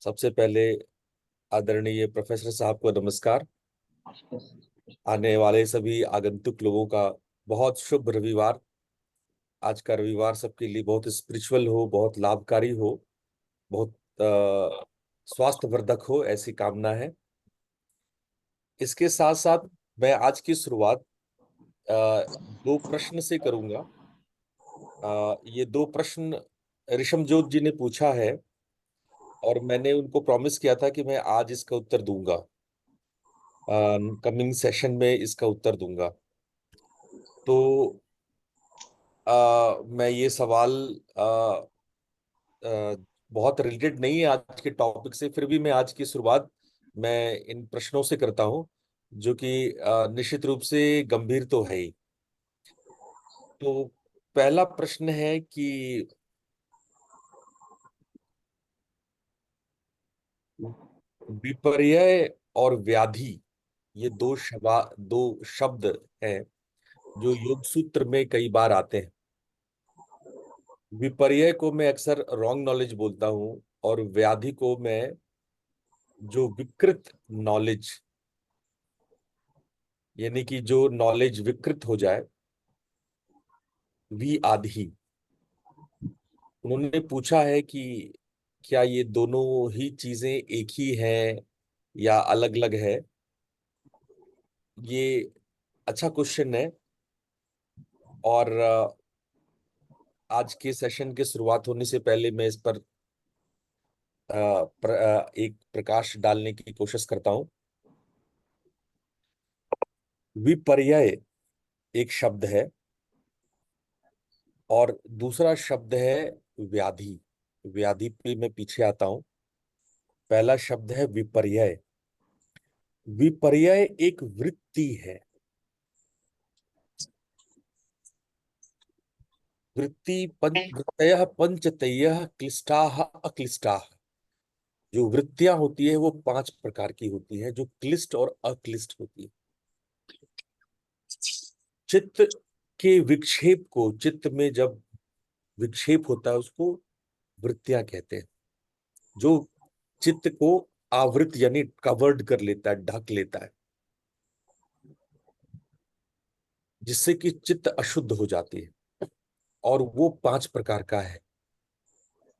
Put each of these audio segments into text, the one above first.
सबसे पहले आदरणीय प्रोफेसर साहब को नमस्कार। आने वाले सभी आगंतुक लोगों का बहुत शुभ रविवार। आज का रविवार सबके लिए बहुत स्पिरिचुअल हो, बहुत लाभकारी हो, बहुत स्वास्थ्यवर्धक हो, ऐसी कामना है। इसके साथ साथ मैं आज की शुरुआत दो प्रश्न से करूंगा। ये दो प्रश्न ऋषमजोत जी ने पूछा है और मैंने उनको प्रॉमिस किया था कि मैं आज इसका उत्तर दूंगा, कमिंग सेशन में इसका उत्तर दूंगा। तो मैं ये सवाल आ, आ, बहुत रिलेटेड नहीं है आज के टॉपिक से, फिर भी मैं आज की शुरुआत मैं इन प्रश्नों से करता हूं, जो कि निश्चित रूप से गंभीर तो है ही। तो पहला प्रश्न है कि विपर्यय और व्याधि, ये दो शब्द हैं जो योग सूत्र में कई बार आते हैं। विपर्यय को मैं अक्सर रॉन्ग नॉलेज बोलता हूं और व्याधि को मैं जो विकृत नॉलेज, यानी कि जो नॉलेज विकृत हो जाए, वी आदि। उन्होंने पूछा है कि क्या ये दोनों ही चीजें एक ही हैं या अलग अलग है। ये अच्छा क्वेश्चन है। और आज के सेशन के शुरुआत होने से पहले मैं इस पर एक प्रकाश डालने की कोशिश करता हूं। विपर्यय एक शब्द है और दूसरा शब्द है व्याधि। व्याधि पे मैं पीछे आता हूं। पहला शब्द है विपर्यय। विपर्यय एक वृत्ति है। वृत्तयः पंचतयः क्लिष्टाः अक्लिष्टाः। जो वृत्तियां होती है वो 5 प्रकार की होती है, जो क्लिष्ट और अक्लिष्ट होती है। चित्त के विक्षेप को, चित्त में जब विक्षेप होता है उसको वृत्तियां कहते हैं। जो चित्त को आवृत यानी कवर्ड कर लेता है, ढक लेता है, जिससे कि चित्त अशुद्ध हो जाती है, और वो 5 प्रकार का है।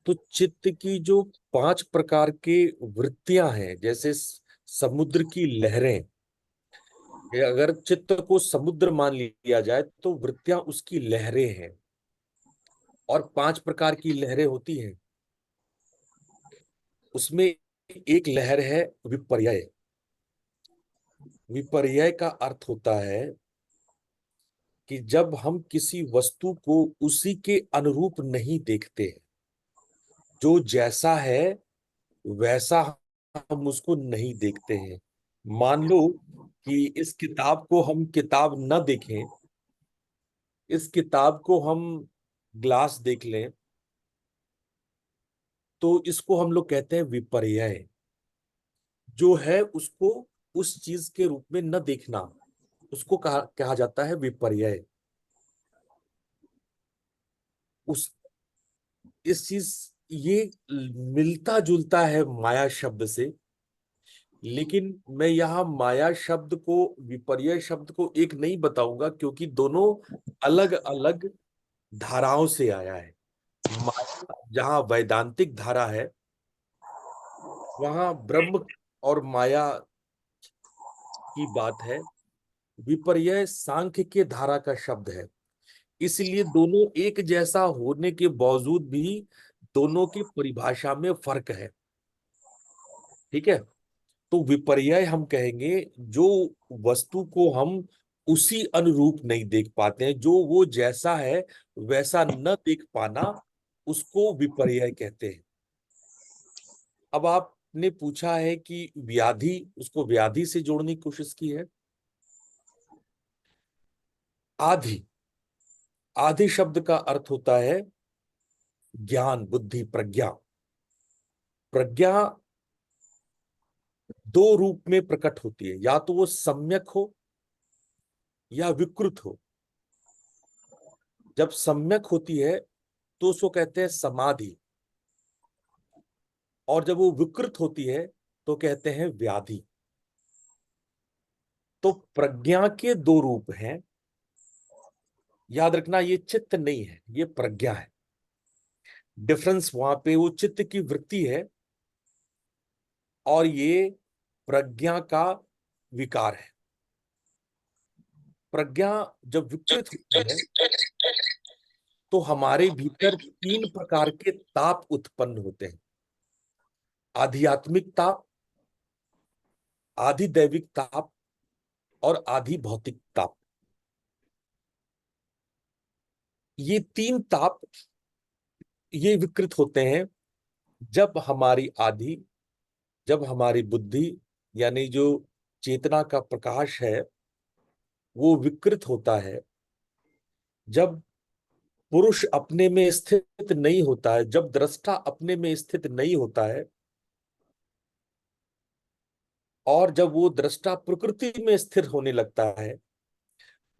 तो चित्त की जो 5 प्रकार के वृत्तियां हैं, जैसे समुद्र की लहरें, अगर चित्त को समुद्र मान लिया जाए तो वृत्तियां उसकी लहरें हैं। और 5 प्रकार की लहरें होती हैं, उसमें एक लहर है विपर्यय। विपर्यय का अर्थ होता है कि जब हम किसी वस्तु को उसी के अनुरूप नहीं देखते, जो जैसा है वैसा हम उसको नहीं देखते हैं। मान लो कि इस किताब को हम किताब न देखें, इस किताब को हम ग्लास देख लें, तो इसको हम लोग कहते हैं विपर्यय। जो है उसको उस चीज के रूप में न देखना, उसको कहा कहा जाता है विपर्यय। उस इस चीज ये मिलता जुलता है माया शब्द से, लेकिन मैं यहाँ माया शब्द को, विपर्यय शब्द को एक नहीं बताऊंगा, क्योंकि दोनों अलग अलग धाराओं से आया है। माया जहाँ वैदांतिक धारा है, वहां ब्रह्म और माया की बात है। विपर्यय सांख्य के धारा का शब्द है। इसलिए दोनों एक जैसा होने के बावजूद भी दोनों की परिभाषा में फर्क है। ठीक है। तो विपर्यय हम कहेंगे जो वस्तु को हम उसी अनुरूप नहीं देख पाते हैं, जो वो जैसा है वैसा न देख पाना, उसको विपर्यय कहते हैं। अब आपने पूछा है कि व्याधि, उसको व्याधि से जोड़ने की कोशिश की है। आधि, आधि शब्द का अर्थ होता है ज्ञान, बुद्धि, प्रज्ञा। प्रज्ञा दो रूप में प्रकट होती है, या तो वो सम्यक हो या विकृत हो। जब सम्यक होती है तो उसको कहते हैं समाधि। और जब वो विकृत होती है तो कहते हैं व्याधि। तो प्रज्ञा के दो रूप हैं, याद रखना, ये चित्त नहीं है, ये प्रज्ञा है। डिफरेंस वहां पे वो चित्त की वृत्ति है और ये प्रज्ञा का विकार है। प्रज्ञा जब विकृत होती है तो हमारे भीतर तीन प्रकार के ताप उत्पन्न होते हैं। आध्यात्मिक ताप, आधि दैविक ताप और आधि भौतिक ताप। ये तीन ताप ये विकृत होते हैं जब हमारी आधि, जब हमारी बुद्धि यानी जो चेतना का प्रकाश है वो विकृत होता है, जब पुरुष अपने में स्थित नहीं होता है, जब दृष्टा अपने में स्थित नहीं होता है, और जब वो दृष्टा प्रकृति में स्थिर होने लगता है,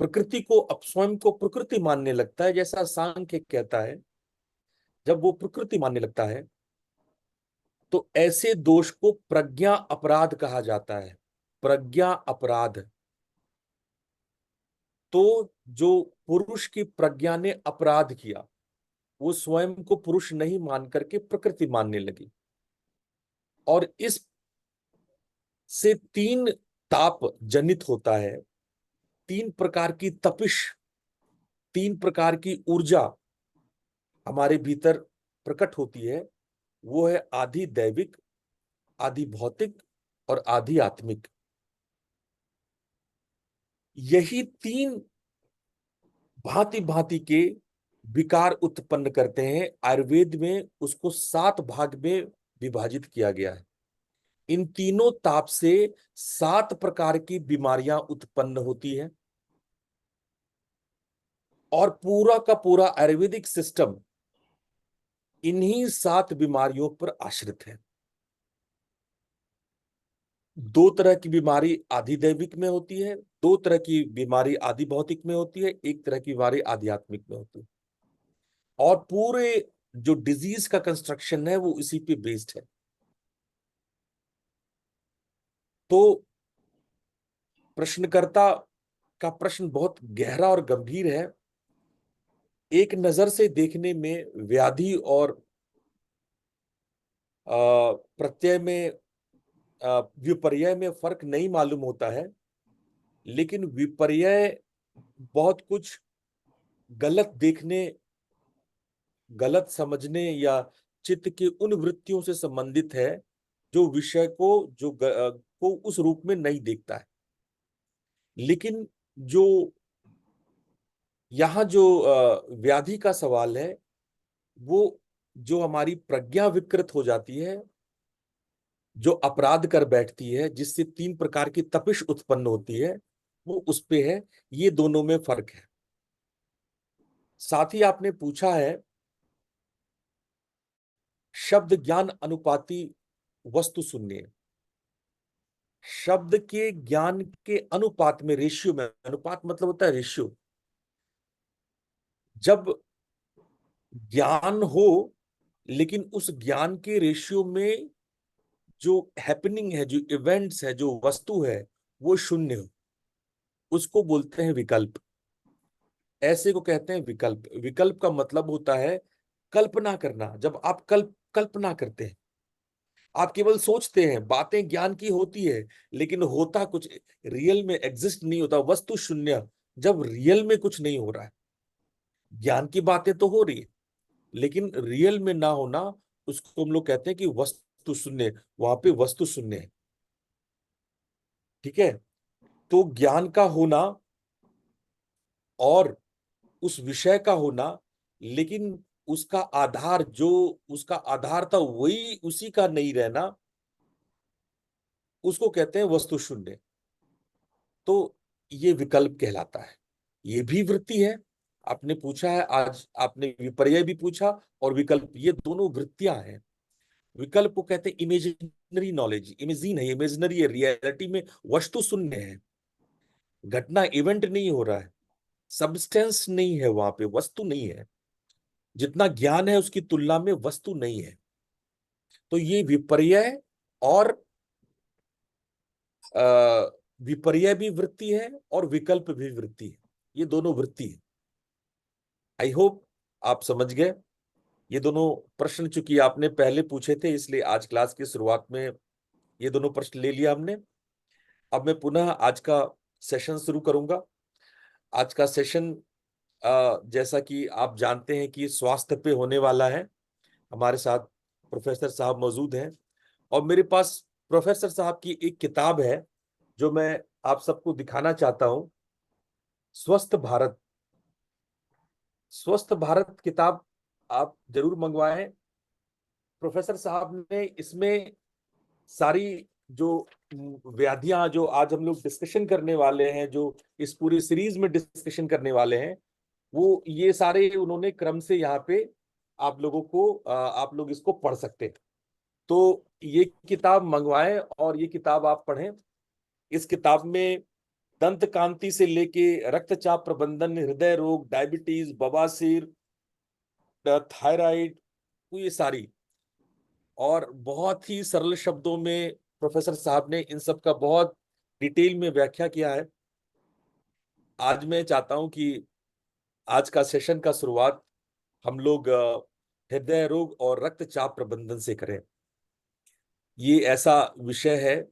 प्रकृति को स्वयं को प्रकृति मानने लगता है, जैसा सांख्य कहता है, जब वो प्रकृति मानने लगता है तो ऐसे दोष को प्रज्ञा अपराध कहा जाता है। प्रज्ञा अपराध। तो जो पुरुष की प्रज्ञा ने अपराध किया, वो स्वयं को पुरुष नहीं मान करके प्रकृति मानने लगी, और इस से तीन ताप जनित होता है, तीन प्रकार की तपिश, तीन प्रकार की ऊर्जा हमारे भीतर प्रकट होती है। वो है आधि दैविक, आधि भौतिक और आधि आत्मिक। यही तीन भांति भांति के विकार उत्पन्न करते हैं। आयुर्वेद में उसको 7 भाग में विभाजित किया गया है। इन तीनों ताप से 7 प्रकार की बीमारियां उत्पन्न होती है, और पूरा का पूरा आयुर्वेदिक सिस्टम इन्हीं 7 बीमारियों पर आश्रित है। 2 तरह की बीमारी आधि दैविक में होती है, 2 तरह की बीमारी आधि भौतिक में होती है, 1 तरह की बीमारी आध्यात्मिक में होती है, और पूरे जो डिजीज का कंस्ट्रक्शन है वो इसी पे बेस्ड है। तो प्रश्नकर्ता का प्रश्न बहुत गहरा और गंभीर है। एक नजर से देखने में व्याधि और प्रत्यय में, विपर्यय में फर्क नहीं मालूम होता है, लेकिन विपर्यय बहुत कुछ गलत देखने, गलत समझने या चित्त की उन वृत्तियों से संबंधित है जो विषय को को उस रूप में नहीं देखता है। लेकिन जो यहाँ जो व्याधि का सवाल है, वो जो हमारी प्रज्ञा विकृत हो जाती है, जो अपराध कर बैठती है, जिससे 3 प्रकार की तपिश उत्पन्न होती है, वो उस पे है। ये दोनों में फर्क है। साथ ही आपने पूछा है शब्द ज्ञान अनुपाति वस्तु शून्य। शब्द के ज्ञान के अनुपात में, रेशियो में, अनुपात मतलब होता है रेशियो। जब ज्ञान हो लेकिन उस ज्ञान के रेशियो में जो हैपनिंग है, जो इवेंट्स है, जो वस्तु है, वो शून्य हो, उसको बोलते हैं विकल्प। ऐसे को कहते हैं विकल्प। विकल्प का मतलब होता है कल्पना करना। जब आप कल्पना करते हैं, आप केवल सोचते हैं, बातें ज्ञान की होती है लेकिन होता कुछ रियल में एग्जिस्ट नहीं होता, वस्तु शून्य। जब रियल में कुछ नहीं हो रहा है, ज्ञान की बातें तो हो रही है लेकिन रियल में ना होना, उसको हम लोग कहते हैं कि वस्तु शून्य। वहां पे वस्तु शून्य है। ठीक है। तो ज्ञान का होना और उस विषय का होना, लेकिन उसका आधार, जो उसका आधार था वही उसी का नहीं रहना, उसको कहते हैं वस्तु शून्य। तो ये विकल्प कहलाता है। ये भी वृत्ति है। आपने पूछा है आज, आपने विपर्यय भी पूछा और विकल्प, ये दोनों वृत्तियां हैं। विकल्प को कहते हैं इमेजिनरी नॉलेज। इमेजिन है, इमेजिनरी है, रियलिटी में वस्तु शून्य है, घटना इवेंट नहीं हो रहा है, सब्सटेंस नहीं है, वहां पे वस्तु नहीं है। जितना ज्ञान है उसकी तुलना में वस्तु नहीं है। तो ये विपर्यय और विपर्यय भी वृत्ति है और विकल्प भी वृत्ति है, ये दोनों वृत्ति है। आई होप आप समझ गए। ये दोनों प्रश्न चूंकि आपने पहले पूछे थे, इसलिए आज क्लास की शुरुआत में ये दोनों प्रश्न ले लिया हमने। अब मैं पुनः आज का सेशन शुरू करूंगा। आज का सेशन जैसा कि आप जानते हैं कि स्वास्थ्य पे होने वाला है। हमारे साथ प्रोफेसर साहब मौजूद हैं और मेरे पास प्रोफेसर साहब की एक किताब है जो मैं आप सबको दिखाना चाहता हूं। स्वस्थ भारत, स्वस्थ भारत किताब आप जरूर मंगवाएं। प्रोफेसर साहब ने इसमें सारी जो व्याधियां जो आज हम लोग डिस्कशन करने वाले हैं, जो इस पूरी सीरीज में डिस्कशन करने वाले हैं, वो ये सारे उन्होंने क्रम से यहाँ पे आप लोगों को आप लोग इसको पढ़ सकते हैं। तो ये किताब मंगवाएं और ये किताब आप पढ़ें। इस किताब में दंत कांति से लेके रक्तचाप प्रबंधन, हृदय रोग, डायबिटीज, बवासीर, थायराइड, ये सारी और बहुत ही सरल शब्दों में प्रोफेसर साहब ने इन सब का बहुत डिटेल में व्याख्या किया है। आज मैं चाहता हूं कि आज का सेशन का शुरुआत हम लोग हृदय रोग और रक्तचाप प्रबंधन से करें। ये ऐसा विषय है सर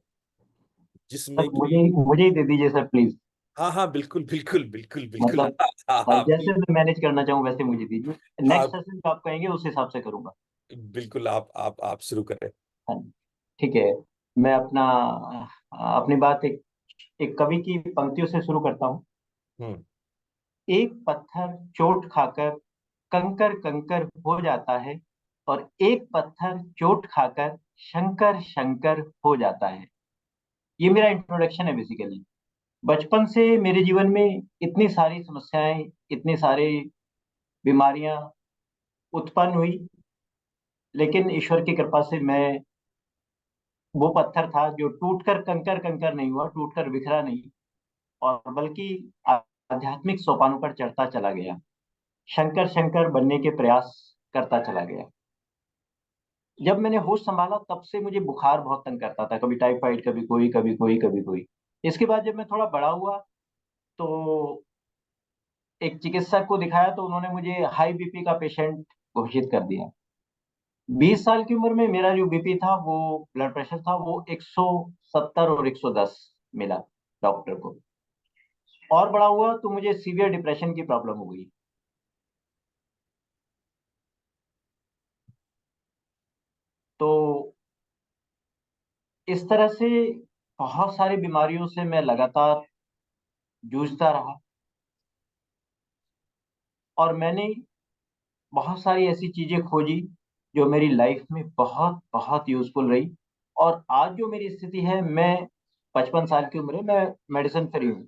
जिसमें मुझे कि मुझे ही दे दीजिए सर प्लीज। हाँ हाँ, बिल्कुल बिल्कुल बिल्कुल बिल्कुल। मतलब हाँ हाँ जैसे मैं मैनेज करना चाहूँ वैसे मुझे दीजिए। हाँ, नेक्स्ट सेशन जो आप कहेंगे उस हिसाब से करूंगा। बिल्कुल आप शुरू करें। हाँ जी, ठीक है। मैं अपनी बात एक कवि की पंक्तियों से शुरू करता हूँ। हम्म। एक पत्थर चोट खाकर कंकर कंकर हो जाता है, और एक पत्थर चोट खाकर शंकर शंकर हो जाता है। ये मेरा इंट्रोडक्शन है बेसिकली। बचपन से मेरे जीवन में इतनी सारी समस्याएं, इतनी सारी बीमारियां उत्पन्न हुई, लेकिन ईश्वर की कृपा से मैं वो पत्थर था जो टूटकर कंकर कंकर नहीं हुआ, टूटकर बिखरा नहीं, और बल्कि आध्यात्मिक सोपानों पर चढ़ता चला गया, शंकर शंकर बनने के प्रयास करता चला गया। जब मैंने होश संभाला तब से मुझे बुखार बहुत तंग करता था, कभी टाइफाइड, कभी कोई, कभी कोई, कभी कोई। इसके बाद जब मैं थोड़ा बड़ा हुआ तो एक चिकित्सक को दिखाया तो उन्होंने मुझे हाई बीपी का पेशेंट घोषित कर दिया। 20 साल की उम्र में मेरा जो बीपी था, वो ब्लड प्रेशर था, वो 170 और 110 मिला डॉक्टर को। और बड़ा हुआ तो मुझे सीवियर डिप्रेशन की प्रॉब्लम हो गई। तो इस तरह से बहुत सारी बीमारियों से मैं लगातार जूझता रहा, और मैंने बहुत सारी ऐसी चीजें खोजी जो मेरी लाइफ में बहुत बहुत यूजफुल रही। और आज जो मेरी स्थिति है, मैं 55 साल की उम्र है, मैं मेडिसिन फ्री हूँ।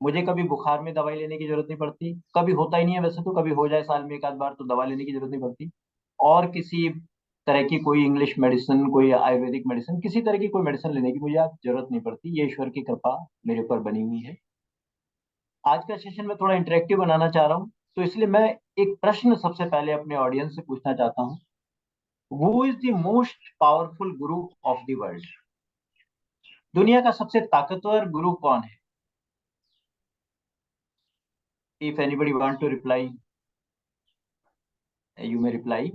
मुझे कभी बुखार में दवाई लेने की जरूरत नहीं पड़ती, कभी होता ही नहीं है वैसे तो, कभी हो जाए साल में एक आध बार तो दवा लेने की जरूरत नहीं पड़ती। और किसी तरह की कोई इंग्लिश मेडिसिन, कोई आयुर्वेदिक मेडिसिन, किसी तरह की कोई मेडिसिन लेने की मुझे आज जरूरत नहीं पड़ती। ये ईश्वर की कृपा मेरे ऊपर बनी हुई है। आज का सेशन में थोड़ा इंटरेक्टिव बनाना चाह रहा हूँ, तो इसलिए मैं एक प्रश्न सबसे पहले अपने ऑडियंस से पूछना चाहता हूँ। Who is the most powerful guru of the world? दुनिया का सबसे ताकतवर गुरु कौन है? If anybody want to reply, you may reply.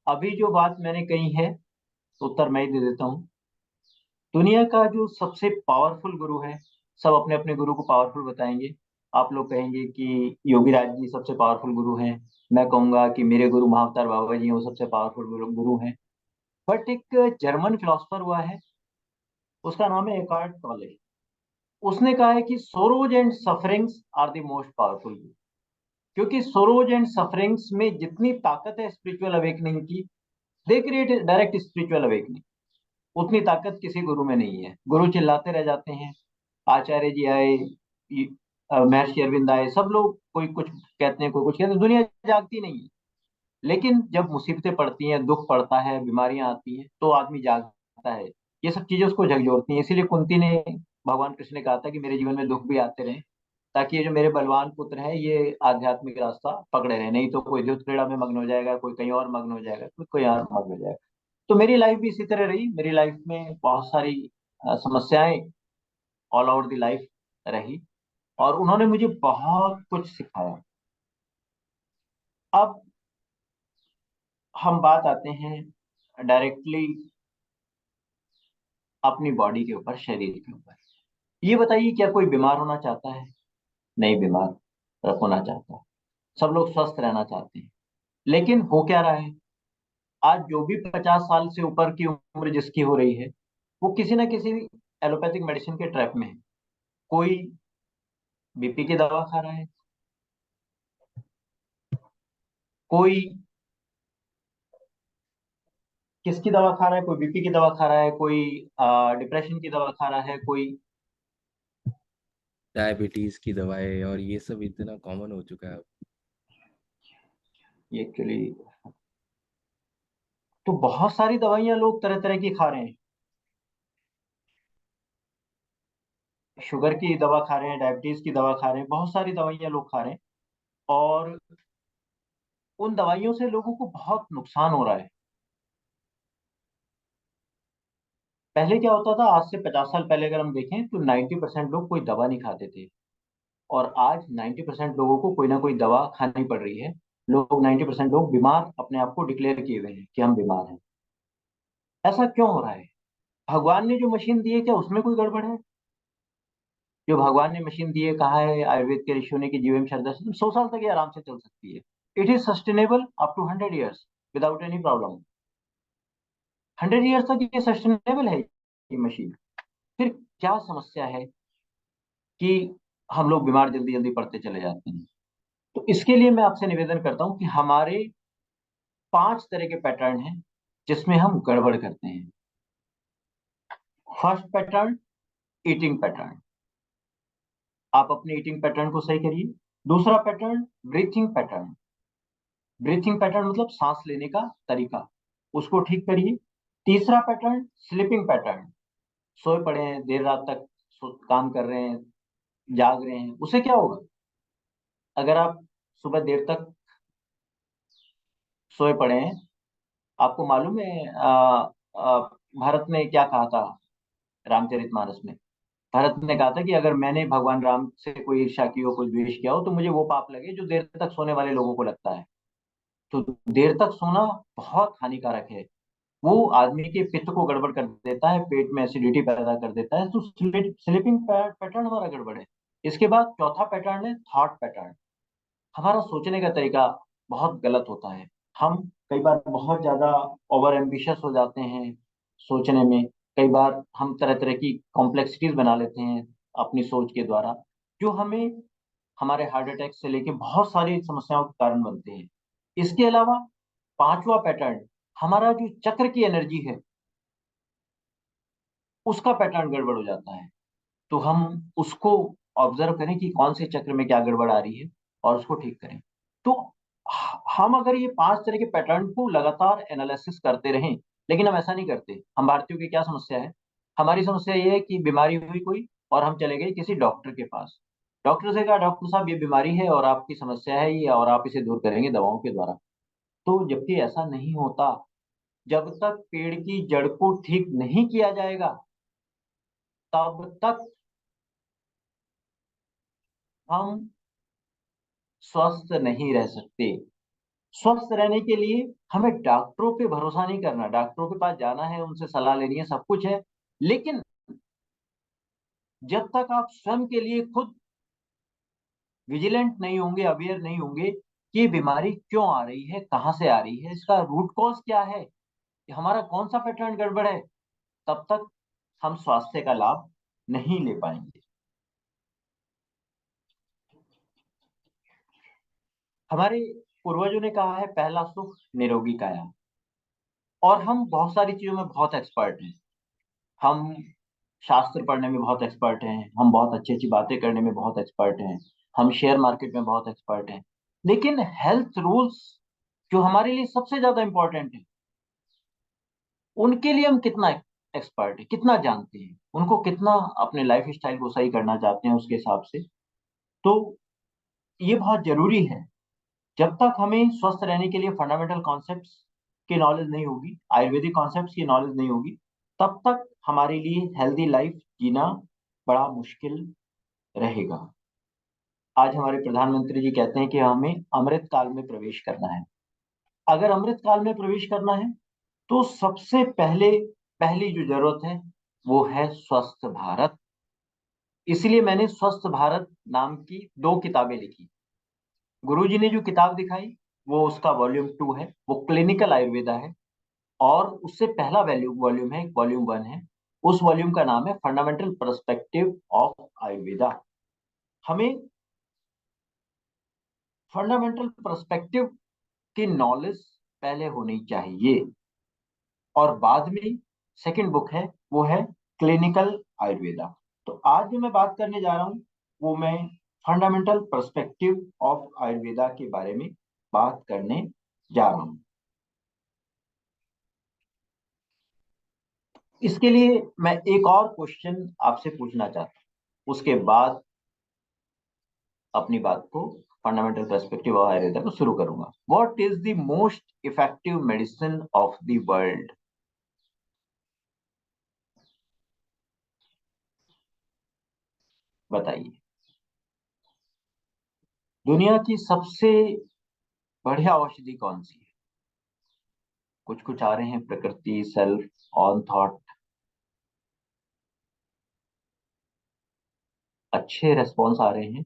अभी जो बात मैंने कही है, तो उत्तर मैं ही दे देता हूँ। दुनिया का जो सबसे पावरफुल गुरु है, सब अपने अपने गुरु को पावरफुल बताएंगे। आप लोग कहेंगे कि योगी राज जी सबसे पावरफुल गुरु हैं, मैं कहूंगा कि मेरे गुरु महाअवतार बाबा जी हैं, वो सबसे पावरफुल गुरु हैं। बट एक जर्मन फिलोसफर हुआ है, उसका नाम है एकार्ट टॉले। उसने कहा है कि sorrows and sufferings are the most powerful, क्योंकि सोरोज एंड सफरिंग्स में जितनी ताकत है स्पिरिचुअल अवेकनिंग की, they create direct spiritual awakening. उतनी ताकत किसी गुरु में नहीं है। गुरु चिल्लाते रह जाते हैं, आचार्य जी आए, महर्षि अरविंद आए, सब लोग कोई कुछ कहते हैं, कोई कुछ कहते हैं, दुनिया जागती नहीं है। लेकिन जब मुसीबतें पड़ती हैं, दुख पड़ता है, बीमारियां आती हैं, तो आदमी जागता है। ये सब चीजें उसको झकझोरती हैं। इसीलिए कुंती ने भगवान कृष्ण ने कहा था कि मेरे जीवन में दुख भी आते रहे, ताकि ये जो मेरे बलवान पुत्र हैं ये आध्यात्मिक रास्ता पकड़े रहे, नहीं तो कोई युद्ध क्रीड़ा में मग्न हो जाएगा, कोई कहीं और मग्न हो जाएगा, कोई कोई और मग्न हो जाएगा। तो मेरी लाइफ भी इसी तरह रही। मेरी लाइफ में बहुत सारी समस्याएं ऑल ओवर द लाइफ रही, और उन्होंने मुझे बहुत कुछ सिखाया। अब हम बात आते हैं डायरेक्टली अपनी बॉडी के ऊपर, शरीर के ऊपर। ये बताइए, क्या कोई बीमार होना चाहता है? नहीं बीमार होना चाहता। सब लोग स्वस्थ रहना चाहते हैं। लेकिन हो क्या रहा है, आज जो भी 50 साल से ऊपर की उम्र जिसकी हो रही है, वो किसी ना किसी एलोपैथिक मेडिसिन के ट्रैप में है। कोई बीपी की दवा खा रहा है, कोई किसकी दवा खा रहा है, कोई बीपी की दवा खा रहा है, कोई डिप्रेशन की दवा खा रहा है, कोई डायबिटीज की दवाएं, और ये सब इतना कॉमन हो चुका है अब। ये एक्चुअली तो बहुत सारी दवाइयां लोग तरह तरह की खा रहे हैं। शुगर की दवा खा रहे हैं, डायबिटीज की दवा खा रहे हैं, बहुत सारी दवाइयां लोग खा रहे हैं। और उन दवाइयों से लोगों को बहुत नुकसान हो रहा है। पहले क्या होता था, आज से 50 साल पहले अगर हम देखें तो 90% लोग कोई दवा नहीं खाते थे, और आज 90% लोगों को कोई ना कोई दवा खानी पड़ रही है। लोग 90% लोग बीमार अपने आप को डिक्लेयर किए हुए हैं कि हम बीमार हैं। ऐसा क्यों हो रहा है? भगवान ने जो मशीन दी है, क्या उसमें कोई गड़बड़ है? जो भगवान ने मशीन दी है, कहा है आयुर्वेद के ऋषियों ने कि जीवन श्रद्धा से 100 साल तक ये आराम से चल सकती है। It is sustainable up to 100 years without any problem. 100 years तक ये सस्टेनेबल है ये मशीन। फिर क्या समस्या है कि हम लोग बीमार जल्दी जल्दी पड़ते चले जाते हैं? तो इसके लिए मैं आपसे निवेदन करता हूं कि हमारे 5 तरह के पैटर्न हैं जिसमें हम गड़बड़ करते हैं। First pattern, eating pattern. आप अपने ईटिंग पैटर्न को सही करिए। दूसरा pattern, breathing pattern. Breathing pattern मतलब सांस लेने का तरीका, उसको ठीक करिए। तीसरा पैटर्न, स्लीपिंग पैटर्न। सोए पड़े हैं, देर रात तक काम कर रहे हैं, जाग रहे हैं, उससे क्या होगा? अगर आप सुबह देर तक सोए पड़े हैं, आपको मालूम है भारत ने क्या कहा था? रामचरितमानस में भरत ने कहा था कि अगर मैंने भगवान राम से कोई ईर्ष्या की हो, कोई द्वेष किया हो, तो मुझे वो पाप लगे जो देर तक सोने वाले लोगों को लगता है। तो देर तक सोना बहुत हानिकारक है। वो आदमी के पित्त को गड़बड़ कर देता है, पेट में एसिडिटी पैदा कर देता है। तो स्लीपिंग पैटर्न हमारा गड़बड़ है। इसके बाद चौथा पैटर्न है थॉट पैटर्न। हमारा सोचने का तरीका बहुत गलत होता है। हम कई बार बहुत ज्यादा ओवर एम्बिशियस हो जाते हैं सोचने में। कई बार हम तरह तरह की कॉम्प्लेक्सिटीज बना लेते हैं अपनी सोच के द्वारा, जो हमें हमारे हार्ट अटैक से लेके बहुत सारी समस्याओं के कारण बनते हैं। इसके अलावा पांचवा पैटर्न, हमारा जो चक्र की एनर्जी है उसका पैटर्न गड़बड़ हो जाता है। तो हम उसको ऑब्जर्व करें कि कौन से चक्र में क्या गड़बड़ आ रही है, और उसको ठीक करें। तो हम अगर ये 5 तरह के पैटर्न को लगातार एनालिसिस करते रहें, लेकिन हम ऐसा नहीं करते। हम भारतीयों की क्या समस्या है? हमारी समस्या ये है कि बीमारी हुई कोई, और हम चले गए किसी डॉक्टर के पास। डॉक्टर से कहा, डॉक्टर साहब ये बीमारी है और आपकी समस्या है ये, और आप इसे दूर करेंगे दवाओं के द्वारा। तो जबकि ऐसा नहीं होता। जब तक पेड़ की जड़ को ठीक नहीं किया जाएगा, तब तक हम स्वस्थ नहीं रह सकते। स्वस्थ रहने के लिए हमें डॉक्टरों पे भरोसा नहीं करना। डॉक्टरों के पास जाना है, उनसे सलाह लेनी है, सब कुछ है। लेकिन जब तक आप स्वयं के लिए खुद विजिलेंट नहीं होंगे, अवेयर नहीं होंगे कि ये बीमारी क्यों आ रही है, कहाँ से आ रही है, इसका रूट कॉज क्या है, कि हमारा कौन सा पैटर्न गड़बड़ है, तब तक हम स्वास्थ्य का लाभ नहीं ले पाएंगे। हमारे पूर्वजों ने कहा है, पहला सुख निरोगी काया। और हम बहुत सारी चीजों में बहुत एक्सपर्ट हैं। हम शास्त्र पढ़ने में बहुत एक्सपर्ट हैं, हम बहुत अच्छी अच्छी बातें करने में बहुत एक्सपर्ट हैं, हम शेयर मार्केट में बहुत एक्सपर्ट हैं। लेकिन हेल्थ रूल्स जो हमारे लिए सबसे ज्यादा इंपॉर्टेंट है, उनके लिए हम कितना एक्सपर्ट है, कितना जानते हैं, उनको कितना अपने लाइफ स्टाइल को सही करना चाहते हैं उसके हिसाब से। तो ये बहुत जरूरी है। जब तक हमें स्वस्थ रहने के लिए फंडामेंटल कॉन्सेप्ट्स की नॉलेज नहीं होगी, आयुर्वेदिक कॉन्सेप्ट्स की नॉलेज नहीं होगी, तब तक हमारे लिए हेल्दी लाइफ जीना बड़ा मुश्किल रहेगा। आज हमारे प्रधानमंत्री जी कहते हैं कि हमें अमृत काल में प्रवेश करना है। अगर अमृत काल में प्रवेश करना है तो सबसे पहली जो जरूरत है वो है स्वस्थ भारत। इसलिए मैंने स्वस्थ भारत नाम की 2 किताबें लिखी। गुरुजी ने जो किताब दिखाई वो उसका वॉल्यूम 2 है, वो क्लिनिकल आयुर्वेदा है। और उससे पहला वॉल्यूम है, वॉल्यूम 1 है। उस वॉल्यूम का नाम है फंडामेंटल पर्सपेक्टिव ऑफ आयुर्वेदा। हमें फंडामेंटल पर्सपेक्टिव की नॉलेज पहले होनी चाहिए, और बाद में सेकंड बुक है वो है क्लिनिकल आयुर्वेदा। तो आज जो मैं बात करने जा रहा हूँ वो मैं फंडामेंटल पर्सपेक्टिव ऑफ आयुर्वेदा के बारे में बात करने जा रहा हूँ। इसके लिए मैं एक और क्वेश्चन आपसे पूछना चाहता हूँ, उसके बाद अपनी बात को फंडामेंटल पर्सपेक्टिव ऑफ आयुर्वेदा को शुरू करूंगा। What is the most effective medicine of the world? बताइए, दुनिया की सबसे बढ़िया औषधि कौन सी है? कुछ कुछ आ रहे हैं, प्रकृति, सेल्फ, ऑन थॉट। अच्छे रेस्पॉन्स आ रहे हैं।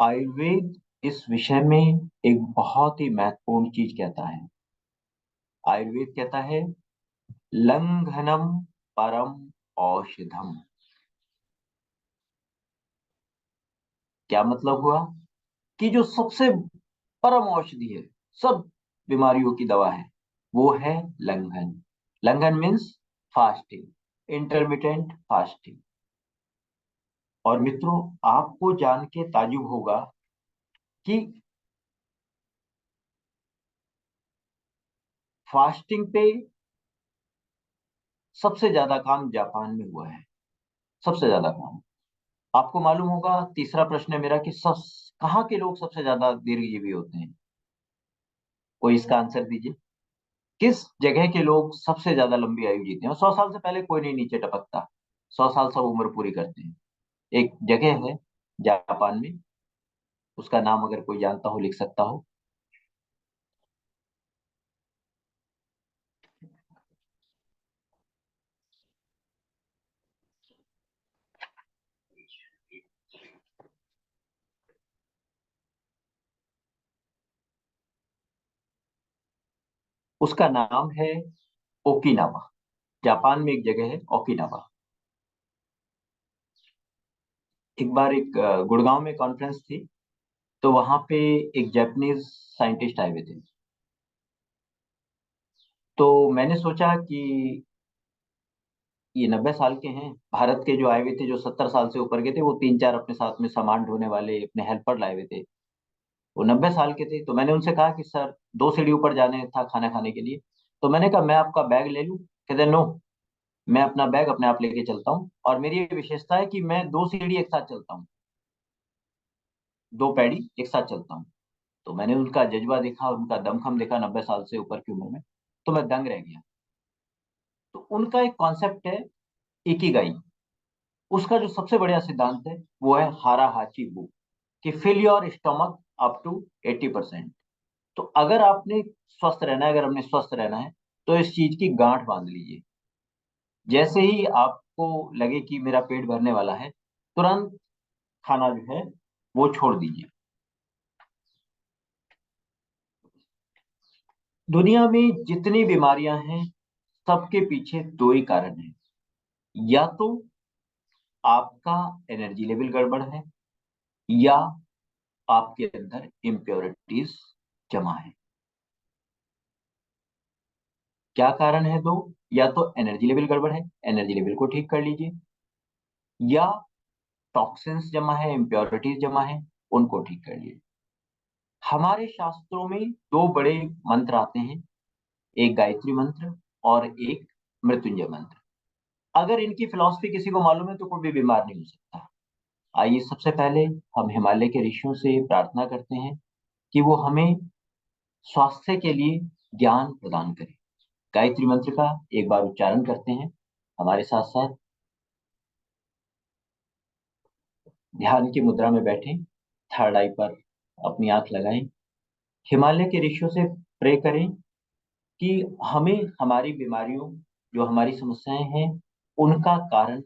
आयुर्वेद इस विषय में एक बहुत ही महत्वपूर्ण चीज कहता है। आयुर्वेद कहता है लंघनम परम औषधम। क्या मतलब हुआ? कि जो सबसे परम औषधि है, सब बीमारियों की दवा है, वो है लंघन। लंघन मीन्स फास्टिंग, इंटरमिटेंट फास्टिंग। और मित्रों, आपको जान के ताजुब होगा कि फास्टिंग पे सबसे ज्यादा काम जापान में हुआ है। सबसे ज्यादा काम। आपको मालूम होगा, तीसरा प्रश्न है मेरा कि सब कहाँ के लोग सबसे ज्यादा दीर्घजीवी होते हैं? कोई इसका आंसर दीजिए। किस जगह के लोग सबसे ज्यादा लंबी आयु जीते हैं? 100 साल से पहले कोई नहीं नीचे टपकता। 100 साल सब उम्र पूरी करते हैं। एक जगह है जापान में, उसका नाम अगर कोई जानता हो लिख सकता हो। उसका नाम है ओकिनावा। जापान में एक जगह है ओकिनावा। एक बार एक गुड़गांव में कॉन्फ्रेंस थी, तो वहां पे एक जापानीज साइंटिस्ट आए हुए थे। तो मैंने सोचा कि ये 90 साल के हैं। भारत के जो आए हुए थे, जो 70 साल से ऊपर के थे, वो 3-4 अपने साथ में सामान ढोने वाले अपने हेल्पर लाए हुए थे। वो 90 साल के थे। तो मैंने उनसे कहा कि सर, 2 सीढ़ी ऊपर जाने था खाना खाने के लिए। तो मैंने कहा मैं आपका बैग ले लूं? कहते नो, मैं अपना बैग अपने आप लेके चलता हूँ, और मेरी ये विशेषता है कि मैं 2 सीढ़ी एक साथ चलता हूँ, 2 पैड़ी एक साथ चलता हूँ। तो मैंने उनका जज्बा देखा, उनका दमखम देखा 90 साल से ऊपर की उम्र में, तो मैं दंग रह गया। तो उनका एक कॉन्सेप्ट है इकिगाई। उसका जो सबसे बढ़िया सिद्धांत है वो है हारा हाची बू, कि fill your stomach up to 80%। तो अगर आपने स्वस्थ रहना है, अगर हमने स्वस्थ रहना है, तो इस चीज की गांठ बांध लीजिए। जैसे ही आपको लगे कि मेरा पेट भरने वाला है, तुरंत खाना जो है वो छोड़ दीजिए। दुनिया में जितनी बीमारियां हैं, सबके पीछे 2 ही कारण हैं। या तो आपका एनर्जी लेवल गड़बड़ है, या आपके अंदर इम्प्योरिटीज जमा है। क्या कारण है? 2। या तो एनर्जी लेवल गड़बड़ है, एनर्जी लेवल को ठीक कर लीजिए, या टॉक्सिन्स जमा है, इम्प्योरिटीज जमा है, उनको ठीक कर लीजिए। हमारे शास्त्रों में 2 बड़े मंत्र आते हैं, एक गायत्री मंत्र और एक मृत्युंजय मंत्र। अगर इनकी फिलॉसफी किसी को मालूम है तो कोई भी बीमार नहीं हो सकता। आइए सबसे पहले हम हिमालय के ऋषियों से प्रार्थना करते हैं कि वो हमें स्वास्थ्य के लिए ज्ञान प्रदान करें। गायत्री मंत्र का एक बार उच्चारण करते हैं हमारे साथ साथ। ध्यान की मुद्रा में बैठें, थर्ड आई पर अपनी आंख लगाएं, हिमालय के ऋषियों से प्रे करें कि हमें हमारी बीमारियों, जो हमारी समस्याएं हैं, उनका कारण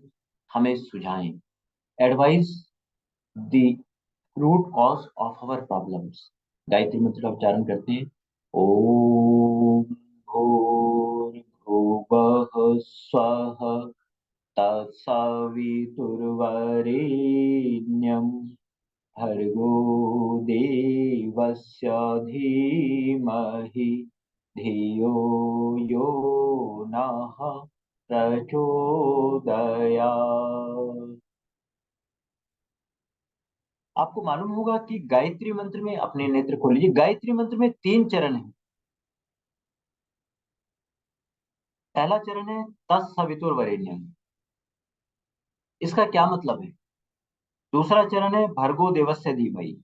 हमें सुझाएं। Advise the root cause of our problems. Gayatri mantra का उच्चारण करते हैं। ओम भूर्भुवः स्वः तत्सवितुर्वरेण्यं भर्गो देवस्य धीमहि धियो यो नः प्रचोदयात्। आपको मालूम होगा कि गायत्री मंत्र में, अपने नेत्र खोल लीजिए, गायत्री मंत्र में 3 चरण है। पहला चरण है तत्सवितुर्वरेण्यम, इसका क्या मतलब है? दूसरा चरण है भर्गो देवस्य धीमहि,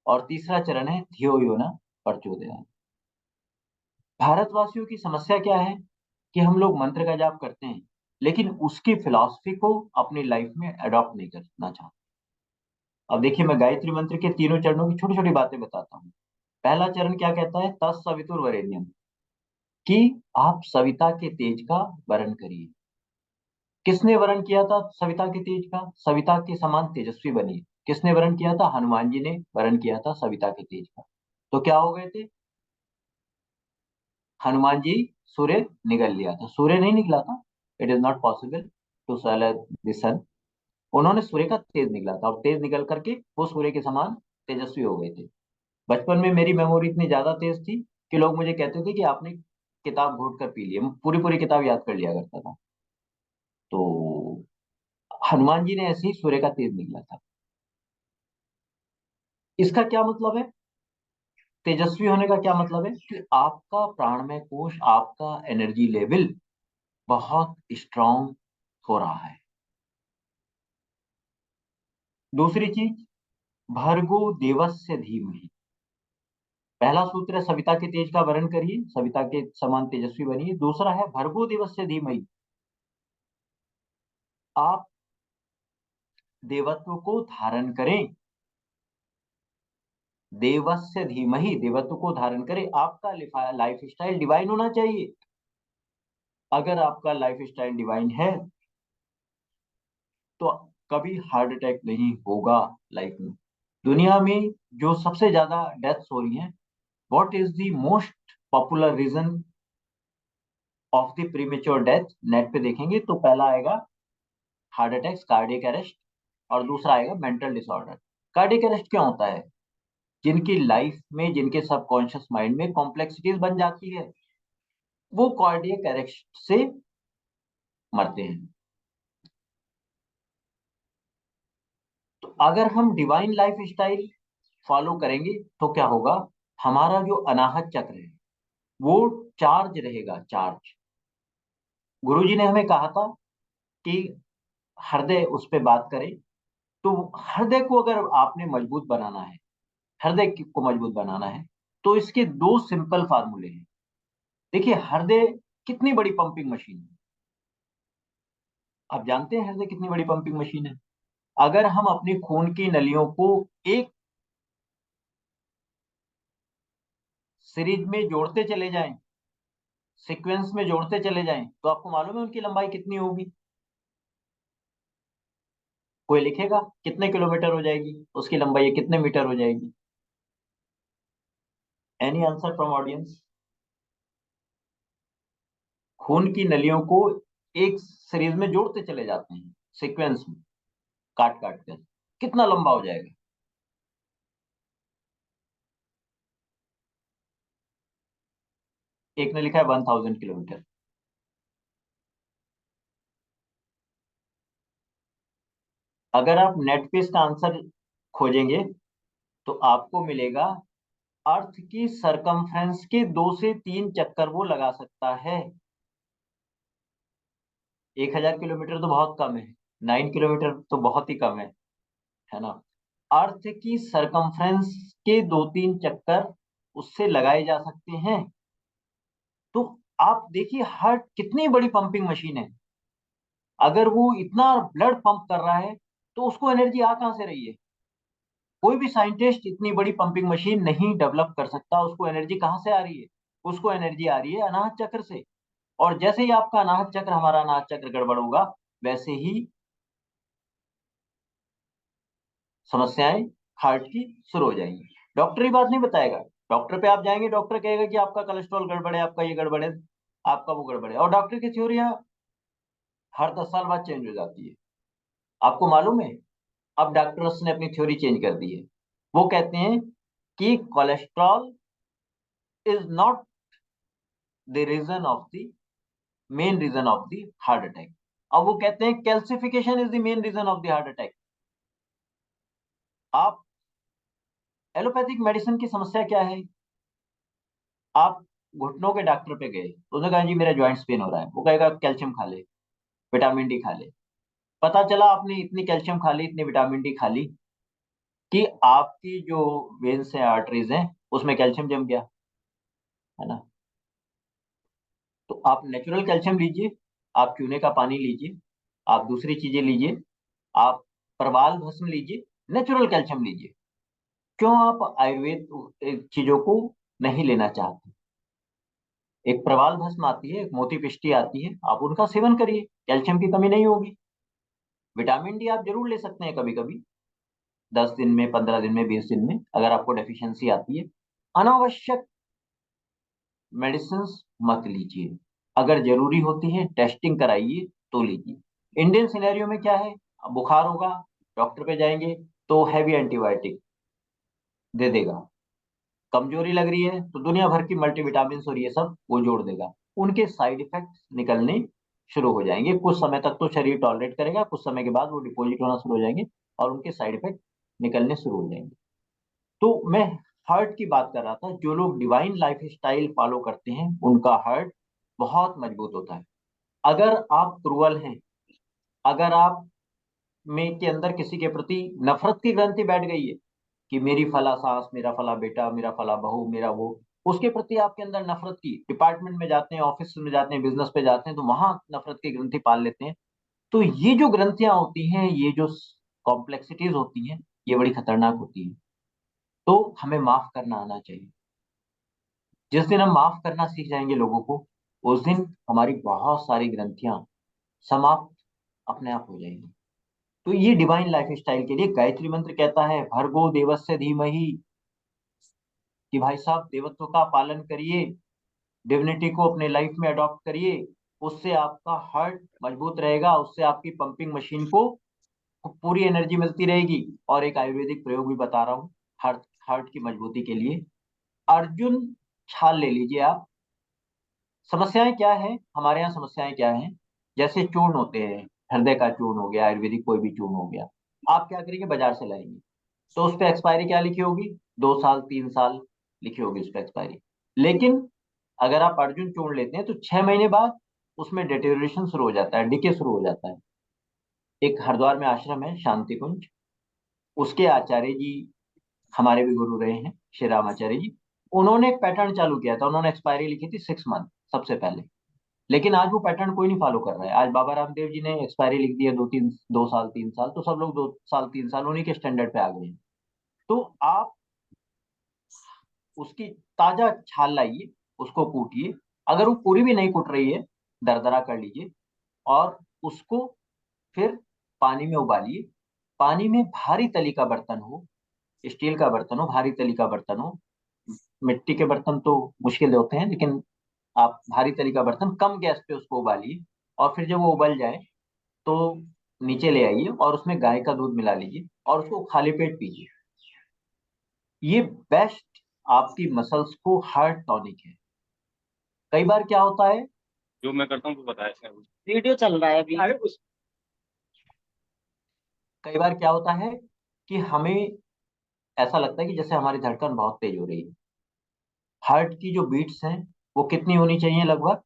और तीसरा चरण है धियो यो न प्रचोदयात्। भारतवासियों की समस्या क्या है कि हम लोग मंत्र का जाप करते हैं लेकिन उसकी फिलॉसफी को अपनी लाइफ में अडॉप्ट नहीं करना चाहते। अब देखिए, मैं गायत्री मंत्र के तीनों चरणों की छोटी छोटी बातें बताता हूँ। पहला चरण क्या कहता है? तत्सवितुर्वरेण्यम, कि आप सविता के तेज का वरण करिए। किसने वरण किया था सविता के तेज का? सविता के समान तेजस्वी बनिए। किसने वरण किया था? हनुमान जी ने वरण किया था सविता के तेज का। तो क्या हो गए थे? हनुमान जी सूर्य निगल लिया था। सूर्य नहीं निकला था, it is not possible to swallow the sun. उन्होंने सूर्य का तेज निकला था, और तेज निकल करके वो सूर्य के समान तेजस्वी हो गए थे। बचपन में मेरी मेमोरी इतनी ज्यादा तेज थी कि लोग मुझे कहते थे कि आपने किताब घोट कर पी ली। मैं पूरी पूरी किताब याद कर लिया करता था। तो हनुमान जी ने ऐसे ही सूर्य का तेज निकला था। इसका क्या मतलब है? तेजस्वी होने का क्या मतलब है कि आपका प्राणमय कोश, आपका एनर्जी लेवल बहुत स्ट्रांग हो रहा है। दूसरी चीज, भर्गो देवस्य धीमहि। पहला सूत्र है सविता के तेज का वरण करिए, सविता के समान तेजस्वी बनिए। दूसरा है भर्गो देवस्य धीमहि, आप देवत्व को धारण करें। देवस्य धीमहि, देवत्व को धारण करें। आपका लाइफ स्टाइल डिवाइन होना चाहिए। अगर आपका लाइफ स्टाइल डिवाइन है तो कभी हार्ट अटैक नहीं होगा लाइफ में। दुनिया में जो सबसे ज्यादा डेथ्स हो रही हैं, what is the most popular reason of the premature death? Net पे देखेंगे तो पहला आएगा हार्ट अटैक्स, कार्डियक अरेस्ट, और दूसरा आएगा मेंटल डिसऑर्डर। कार्डियक अरेस्ट क्या होता है? जिनकी लाइफ में, जिनके सबकॉन्शियस माइंड में कॉम्प्लेक्सिटीज बन जाती है, वो कार्डियक अरेस्ट से मरते हैं। तो अगर हम डिवाइन लाइफ स्टाइल फॉलो करेंगे तो क्या होगा? हमारा जो अनाहत चक्र है वो चार्ज रहेगा, चार्ज। गुरुजी ने हमें कहा था कि हृदय उस पर बात करें। तो हृदय को अगर आपने मजबूत बनाना है, हृदय को मजबूत बनाना है, तो इसके 2 सिंपल फार्मूले हैं। देखिए, हृदय कितनी बड़ी पंपिंग मशीन है। आप जानते हैं हृदय कितनी बड़ी पंपिंग मशीन है? अगर हम अपनी खून की नलियों को एक सीरीज में जोड़ते चले जाएं, सीक्वेंस में जोड़ते चले जाएं, तो आपको मालूम है उनकी लंबाई कितनी होगी? कोई लिखेगा कितने किलोमीटर हो जाएगी उसकी लंबाई, कितने मीटर हो जाएगी? Any answer from audience? खून की नलियों को एक सीरीज में जोड़ते चले जाते हैं, सीक्वेंस में, काट काट कर, कितना लंबा हो जाएगा? एक ने लिखा है 1000 किलोमीटर। अगर आप नेट पे इसका आंसर खोजेंगे तो आपको मिलेगा अर्थ की सरकमफ्रेंस के 2 से 3 चक्कर वो लगा सकता है। 1000 किलोमीटर तो बहुत कम है, 9 किलोमीटर तो बहुत ही कम है ना। अर्थ की सरकमफ्रेंस के 2-3 चक्कर उससे लगाए जा सकते हैं। तो आप देखिए हार्ट कितनी बड़ी पंपिंग मशीन है। अगर वो इतना ब्लड पंप कर रहा है तो उसको एनर्जी आ कहां से रही है? कोई भी साइंटिस्ट इतनी बड़ी पंपिंग मशीन नहीं डेवलप कर सकता। उसको एनर्जी कहां से आ रही है? उसको एनर्जी आ रही है अनाहत चक्र से। और जैसे ही आपका अनाहत चक्र, हमारा अनाहत चक्र गड़बड़ होगा, वैसे ही समस्याएं हार्ट की शुरू हो जाएंगी। डॉक्टर ही बात नहीं बताएगा। डॉक्टर पे आप जाएंगे, डॉक्टर कहेगा कि आपका कोलेस्ट्रॉल गड़बड़ है, आपका ये गड़बड़ है, आपका वो गड़बड़ है। और डॉक्टर की थ्योरियां हर 10 साल बाद चेंज हो जाती है। आपको मालूम है, अब डॉक्टर्स ने अपनी थ्योरी चेंज कर दी है। वो कहते हैं कि cholesterol is not the reason of the main reason of the heart attack. अब वो कहते हैं calcification is the main reason of the heart attack. आप एलोपैथिक मेडिसिन की समस्या क्या है? आप घुटनों के डॉक्टर पे गए तो उसने कहा जी मेरा जॉइंट्स पेन हो रहा है, वो कहेगा कैल्शियम खा ले, विटामिन डी खा ले। पता चला आपने इतनी कैल्शियम खा ली, इतनी विटामिन डी खा ली कि आपकी जो वेन्स हैं, आर्टरीज हैं, उसमें कैल्शियम जम गया, है ना। तो आप नेचुरल कैल्शियम लीजिए, आप चूने का पानी लीजिए, आप दूसरी चीजें लीजिए, आप प्रवाल भस्म लीजिए, नेचुरल कैल्शियम लीजिए। क्यों आप आयुर्वेद चीजों को नहीं लेना चाहते? एक प्रवाल भस्म आती है, एक मोती पिष्टी आती है, आप उनका सेवन करिए, कैल्शियम की कमी नहीं होगी। विटामिन डी आप जरूर ले सकते हैं कभी कभी, 10 दिन में, 15 दिन में, 20 दिन में, अगर आपको डेफिशिएंसी आती है। अनावश्यक मेडिसिन मत लीजिए। अगर जरूरी होती है टेस्टिंग कराइए तो लीजिए। इंडियन सिनेरियो में क्या है, बुखार होगा, डॉक्टर पे जाएंगे तो हैवी एंटीबायोटिक दे देगा। कमजोरी लग रही है तो दुनिया भर की मल्टीविटामिन और ये सब वो जोड़ देगा। उनके साइड इफेक्ट्स निकलने शुरू हो जाएंगे। कुछ समय तक तो शरीर टॉलरेट करेगा, कुछ समय के बाद वो डिपॉजिट होना शुरू हो जाएंगे और उनके साइड इफेक्ट निकलने शुरू हो जाएंगे। तो मैं हार्ट की बात कर रहा था। जो लोग डिवाइन लाइफ स्टाइल फॉलो करते हैं उनका हार्ट बहुत मजबूत होता है। अगर आप क्रूअल हैं, अगर आप में के अंदर किसी के प्रति नफरत की ग्रंथि बैठ गई है कि मेरी फला सास, मेरा फला बेटा, मेरा फला बहू, मेरा वो, उसके प्रति आपके अंदर नफरत की, डिपार्टमेंट में जाते हैं, ऑफिस में जाते हैं, बिजनेस पे जाते हैं तो वहां नफरत की ग्रंथि पाल लेते हैं। तो ये जो ग्रंथियां होती हैं, ये जो कॉम्प्लेक्सिटीज होती हैं, ये बड़ी खतरनाक होती हैं। तो हमें माफ करना आना चाहिए। जिस दिन हम माफ करना सीख जाएंगे लोगों को, उस दिन हमारी बहुत सारी ग्रंथियां समाप्त अपने आप हो जाएंगी। तो ये डिवाइन लाइफ स्टाइल के लिए गायत्री मंत्र कहता है, भर्गो देवस्य धीमहि, कि भाई साहब देवत्व का पालन करिए, डिविनिटी को अपने लाइफ में अडॉप्ट करिए। उससे आपका हार्ट मजबूत रहेगा, उससे आपकी पंपिंग मशीन को पूरी एनर्जी मिलती रहेगी। और एक आयुर्वेदिक प्रयोग भी बता रहा हूँ हार्ट हार्ट की मजबूती के लिए। अर्जुन छाल ले लीजिए आप। समस्याएं क्या है हमारे यहाँ? समस्याएं क्या है? जैसे चूर्ण होते हैं, हृदय का चूर्ण हो गया, आयुर्वेदिक कोई भी चूर्ण हो गया, आप क्या करेंगे, बाजार से लाएंगे तो उस पर एक्सपायरी क्या लिखी होगी? 2 साल, 3 साल लिखी होगी उस पर एक्सपायरी। लेकिन अगर आप अर्जुन चूर्ण लेते हैं तो 6 महीने बाद उसमें डिटेरियोरेशन शुरू हो जाता है, डिके शुरू हो जाता है। एक हरिद्वार में आश्रम है शांति कुंज, उसके आचार्य जी हमारे भी गुरु रहे हैं, श्री राम आचार्य जी। उन्होंने एक पैटर्न चालू किया था। उन्होंने एक्सपायरी लिखी थी 6 मंथ सबसे पहले। लेकिन आज वो पैटर्न कोई नहीं फॉलो कर रहा है। आज बाबा रामदेव जी ने एक्सपायरी लिख दी है 2 साल 3 साल, तो सब लोग 2 साल 3 साल उन्हीं के स्टैंडर्ड पे आ गए हैं। तो आप उसकी ताजा छाल लाइए, उसको कूटिए। अगर वो पूरी भी नहीं कूट रही है, दरदरा कर लीजिए और उसको फिर पानी में उबालिए। पानी में भारी तली का बर्तन हो, स्टील का बर्तन हो, भारी तली का बर्तन हो। मिट्टी के बर्तन तो मुश्किल होते हैं, लेकिन आप भारी तली का बर्तन, कम गैस पे उसको उबालिए। और फिर जब वो उबल जाए तो नीचे ले आइए और उसमें गाय का दूध मिला लीजिए और उसको खाली पेट पीजिए। ये बेस्ट आपकी मसल्स को हार्ट टॉनिक है। कई बार क्या होता है, जो मैं करता हूँ तो बताया इसने। वीडियो चल रहा है अभी। अरे उस कई बार क्या होता है कि हमें ऐसा लगता है कि जैसे हमारी धड़कन बहुत तेज हो रही है। हार्ट की जो बीट्स हैं वो कितनी होनी चाहिए? लगभग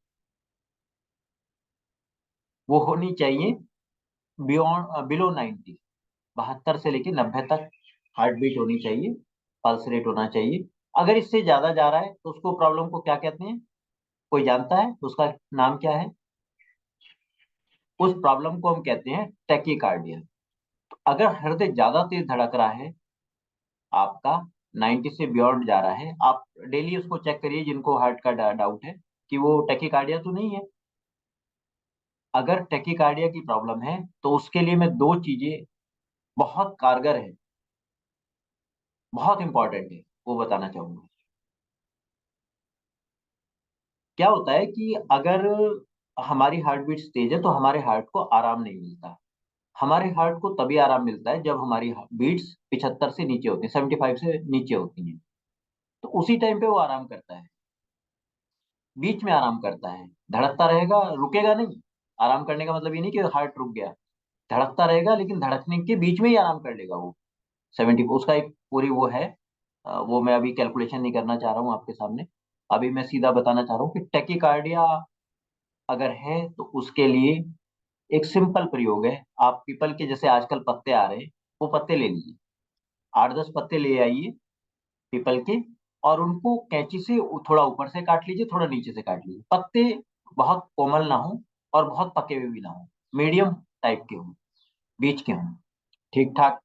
वो होनी चाहिए बिलो 90, 72 से लेके 90 तक हार्ट बीट होनी चाहिए, पल्स रेट होना चाहिए। अगर इससे ज्यादा जा रहा है तो उसको प्रॉब्लम को क्या कहते हैं, कोई जानता है उसका नाम क्या है? उस प्रॉब्लम को हम कहते हैं टैकीकार्डिया। अगर हृदय ज्यादा तेज धड़क रहा है आपका, 90 से बियॉन्ड जा रहा है, आप डेली उसको चेक करिए जिनको हार्ट का डाउट है कि वो टैकीकार्डिया तो नहीं है। अगर टैकीकार्डिया की प्रॉब्लम है तो उसके लिए मैं दो चीजें बहुत कारगर है, बहुत इंपॉर्टेंट है, वो बताना चाहूंगा। क्या होता है कि अगर हमारी हार्ट बीट तेज है तो हमारे हार्ट को आराम नहीं मिलता। हमारे हार्ट को तभी आराम मिलता है जब हमारी बीट्स 75 से नीचे होती है, 75 से नीचे होती हैं, तो उसी टाइम पे वो आराम करता है, बीच में आराम करता है। धड़कता रहेगा, रुकेगा नहीं। आराम करने का मतलब ये नहीं कि हार्ट रुक गया, धड़कता रहेगा लेकिन धड़कने के बीच में ही आराम कर लेगा वो। 70 उसका एक पूरी वो है, वो मैं अभी कैलकुलेशन नहीं करना चाह रहा हूँ आपके सामने। अभी मैं सीधा बताना चाह रहा हूँ कि टैकीकार्डिया अगर है तो उसके लिए एक सिंपल प्रयोग है। आप पीपल के जैसे आजकल पत्ते आ रहे हैं, वो पत्ते ले लीजिए, 8-10 पत्ते ले आइए पीपल के, और उनको कैंची से थोड़ा ऊपर से काट लीजिए, थोड़ा नीचे से काट लीजिए। पत्ते बहुत कोमल ना हो और बहुत पके हुए भी ना हो, मीडियम टाइप के हों, बीच के हों, ठीक ठाक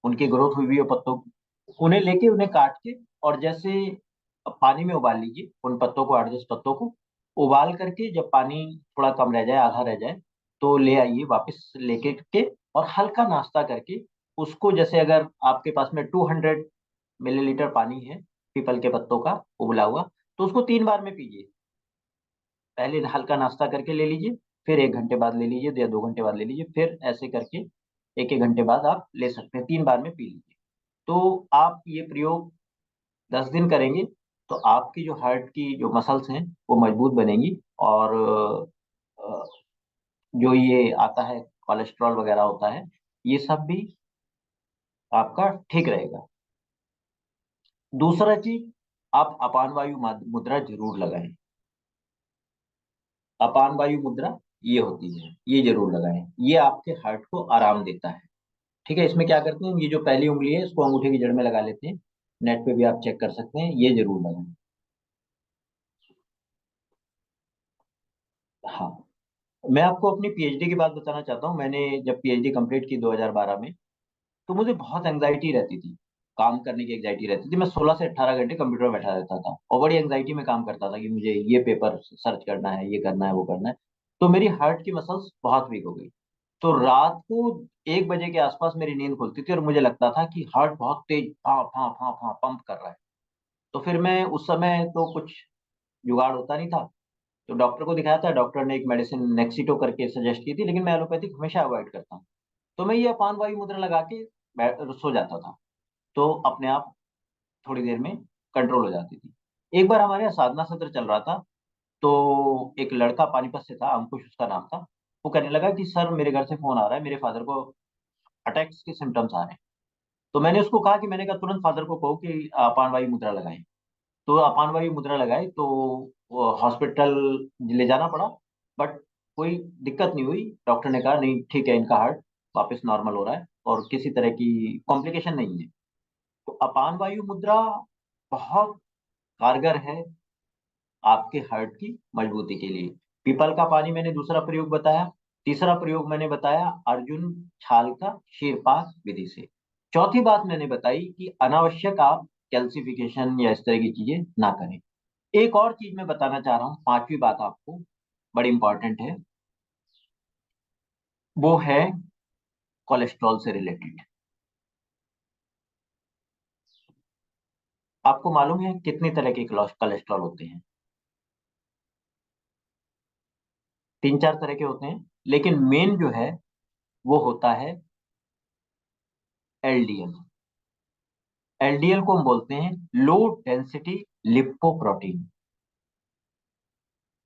उनकी ग्रोथ हुई हुई हो पत्तों की। उन्हें लेके उन्हें काट के, और जैसे पानी में उबाल लीजिए उन पत्तों को, 8-10 पत्तों को उबाल करके, जब पानी थोड़ा कम रह जाए, आधा रह जाए, तो ले आइए वापस लेके के, और हल्का नाश्ता करके उसको, जैसे अगर आपके पास में 200 मिलीलीटर पानी है पीपल के पत्तों का उबला हुआ, तो उसको 3 बार में पीजिए। पहले हल्का नाश्ता करके ले लीजिए, फिर 1 घंटे बाद ले लीजिए या 2 घंटे बाद ले लीजिए, फिर ऐसे करके 1-1 घंटे बाद आप ले सकते हैं, 3 बार में पी लीजिए। तो आप ये प्रयोग 10 दिन करेंगे तो आपकी जो हार्ट की जो मसल्स हैं वो मजबूत बनेंगी, और अ, जो ये आता है कोलेस्ट्रॉल वगैरह होता है, ये सब भी आपका ठीक रहेगा। दूसरा चीज, आप अपान वायु मुद्रा जरूर लगाएं। अपान वायु मुद्रा ये होती है, ये जरूर लगाएं, ये आपके हार्ट को आराम देता है। ठीक है, इसमें क्या करते हैं, ये जो पहली उंगली है इसको अंगूठे की जड़ में लगा लेते हैं, नेट पे भी आप चेक कर सकते हैं, ये जरूर लगाएं। हाँ, मैं आपको अपनी पीएचडी की बात बताना चाहता हूँ। मैंने जब पीएचडी कंप्लीट की 2012 में, तो मुझे बहुत एंग्जाइटी रहती थी, काम करने की एंग्जाइटी रहती थी। मैं 16 से 18 घंटे कंप्यूटर में बैठा रहता था और बड़ी एंग्जाइटी में काम करता था कि मुझे ये पेपर सर्च करना है, ये करना है, वो करना है। तो मेरी हार्ट की मसल्स बहुत वीक हो गई। तो रात को 1 बजे के आसपास मेरी नींद खुलती थी और मुझे लगता था कि हार्ट बहुत तेज फां फां फां फां पंप कर रहा है। तो फिर मैं उस समय तो कुछ जुगाड़ होता नहीं था, तो डॉक्टर को दिखाया था। डॉक्टर ने एक मेडिसिन नेक्सिटो करके सजेस्ट की थी, लेकिन मैं एलोपैथिक हमेशा अवॉइड करता हूँ। तो मैं ये अपान वायु मुद्रा लगा के सो जाता था, तो अपने आप थोड़ी देर में कंट्रोल हो जाती थी। एक बार हमारे यहाँ साधना सत्र चल रहा था, तो एक लड़का पानीपत से था, अंकुश उसका नाम था। वो कहने लगा कि सर मेरे घर से फोन आ रहा है, मेरे फादर को अटैक्स के सिम्टम्स आ रहे हैं। तो मैंने उसको कहा कि, मैंने कहा तुरंत फादर को कहो कि अपान वायु मुद्रा लगाएं। तो अपान वायु मुद्रा लगाई तो हॉस्पिटल ले जाना पड़ा, बट कोई दिक्कत नहीं हुई। डॉक्टर ने कहा नहीं ठीक है, इनका हार्ट वापस नॉर्मल हो रहा है और किसी तरह की कॉम्प्लिकेशन नहीं है। तो अपान वायु मुद्रा बहुत कारगर है आपके हार्ट की मजबूती के लिए। पीपल का पानी मैंने दूसरा प्रयोग बताया। तीसरा प्रयोग मैंने बताया अर्जुन छाल का शीरपाक विधि से। चौथी बात मैंने बताई कि अनावश्यक आप कैल्सिफिकेशन या इस तरह की चीजें ना करें। एक और चीज मैं बताना चाह रहा हूँ, पांचवी बात आपको बड़ी इंपॉर्टेंट है, वो है कोलेस्ट्रॉल से रिलेटेड। आपको मालूम है कितने तरह के कोलेस्ट्रॉल होते हैं? 3-4 तरह के होते हैं, लेकिन मेन जो है वो होता है एलडीएल। एलडीएल को हम बोलते हैं लो डेंसिटी लिपोप्रोटीन।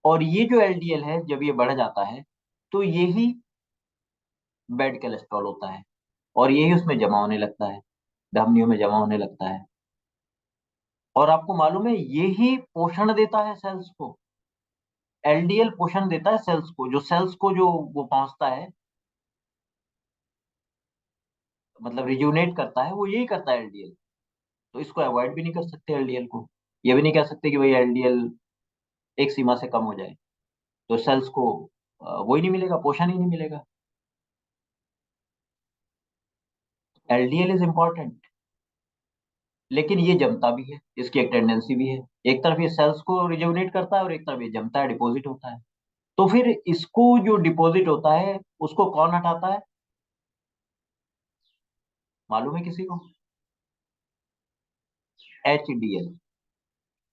और ये जो एलडीएल है जब ये बढ़ जाता है तो यही बैड कोलेस्ट्रॉल होता है, और यही उसमें जमा होने लगता है, धमनियों में जमा होने लगता है। और आपको मालूम है यही पोषण देता है सेल्स को। एलडीएल पोषण देता है सेल्स को, जो वो पहुंचता है, मतलब रिज्यूनेट करता है, वो यही करता है एलडीएल। तो इसको अवॉइड भी नहीं कर सकते एलडीएल को। ये भी नहीं कह सकते कि भाई एलडीएल एक सीमा से कम हो जाए तो सेल्स को वही नहीं मिलेगा, पोषण ही नहीं मिलेगा। एलडीएल इज इंपॉर्टेंट, लेकिन ये जमता भी है, इसकी एक टेंडेंसी भी है। एक तरफ ये सेल्स को रिजुविनेट करता है और एक तरफ ये जमता है, डिपॉजिट होता है। तो फिर इसको जो डिपॉजिट होता है उसको कौन हटाता है, मालूम है किसी को? HDL,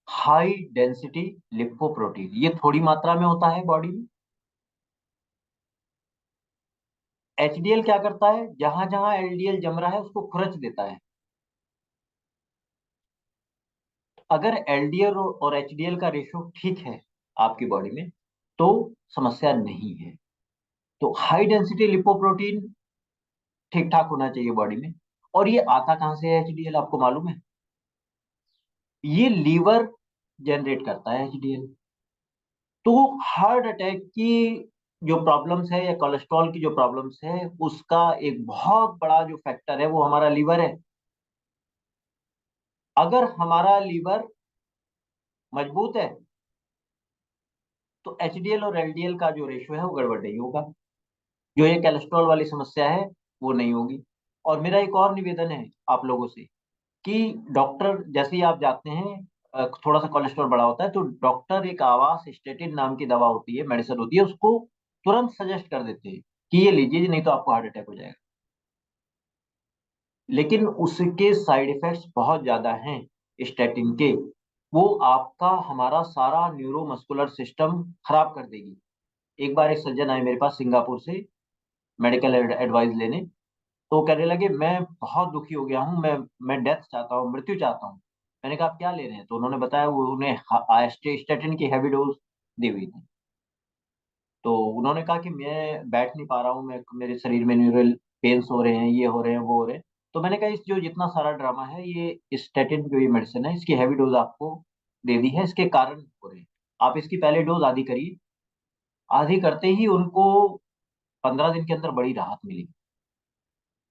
high density lipoprotein. ये थोड़ी मात्रा में होता है बॉडी में। एचडीएल क्या करता है, जहां जहां एलडीएल जम रहा है उसको खुरच देता है। अगर एलडीएल और एचडीएल का रेशो ठीक है आपकी बॉडी में तो समस्या नहीं है। तो हाई डेंसिटी लिपोप्रोटीन ठीक ठाक होना चाहिए बॉडी में। और ये आता कहां से है एचडीएल, आपको मालूम है? ये लीवर जनरेट करता है एचडीएल। तो हार्ट अटैक की जो प्रॉब्लम्स है या कोलेस्ट्रॉल की जो प्रॉब्लम्स है उसका एक बहुत बड़ा जो फैक्टर है वो हमारा लीवर है। अगर हमारा लीवर मजबूत है तो एचडीएल और एलडीएल का जो रेशियो है वो गड़बड़ नहीं होगा, जो ये कोलेस्ट्रॉल वाली समस्या है वो नहीं होगी। और मेरा एक और निवेदन है आप लोगों से कि डॉक्टर जैसे ही आप जाते हैं, थोड़ा सा कोलेस्ट्रॉल बढ़ा होता है तो डॉक्टर एक आवास स्टेटिन नाम की दवा होती है, मेडिसिन होती है, उसको तुरंत सजेस्ट कर देते हैं कि ये लीजिए नहीं तो आपको हार्ट अटैक हो जाएगा। लेकिन उसके साइड इफेक्ट्स बहुत ज्यादा हैं स्टेटिन के। वो आपका हमारा सारा न्यूरोमस्कुलर सिस्टम खराब कर देगी। एक बार एक सज्जन आए मेरे पास सिंगापुर से मेडिकल एडवाइस लेने। तो वो कहने लगे मैं बहुत दुखी हो गया हूँ, मैं डेथ चाहता हूँ, मृत्यु चाहता हूँ। मैंने कहा आप क्या ले रहे हैं? तो उन्होंने बताया वो उन्हें स्टेटिन की हैवी डोज दी हुई थी। तो उन्होंने कहा कि मैं बैठ नहीं पा रहा हूँ, मैं मेरे शरीर में न्यूरल पेन्स हो रहे हैं, ये हो रहे हैं, वो हो रहे हैं। तो मैंने कहा इस जो जितना सारा ड्रामा है ये स्टेटिन जो ये मेडिसिन है इसकी हैवी डोज आपको दे दी है, इसके कारण हो रहे हैं। आप इसकी पहले डोज आधी करिए। आधी करते ही उनको 15 दिन के अंदर बड़ी राहत मिली।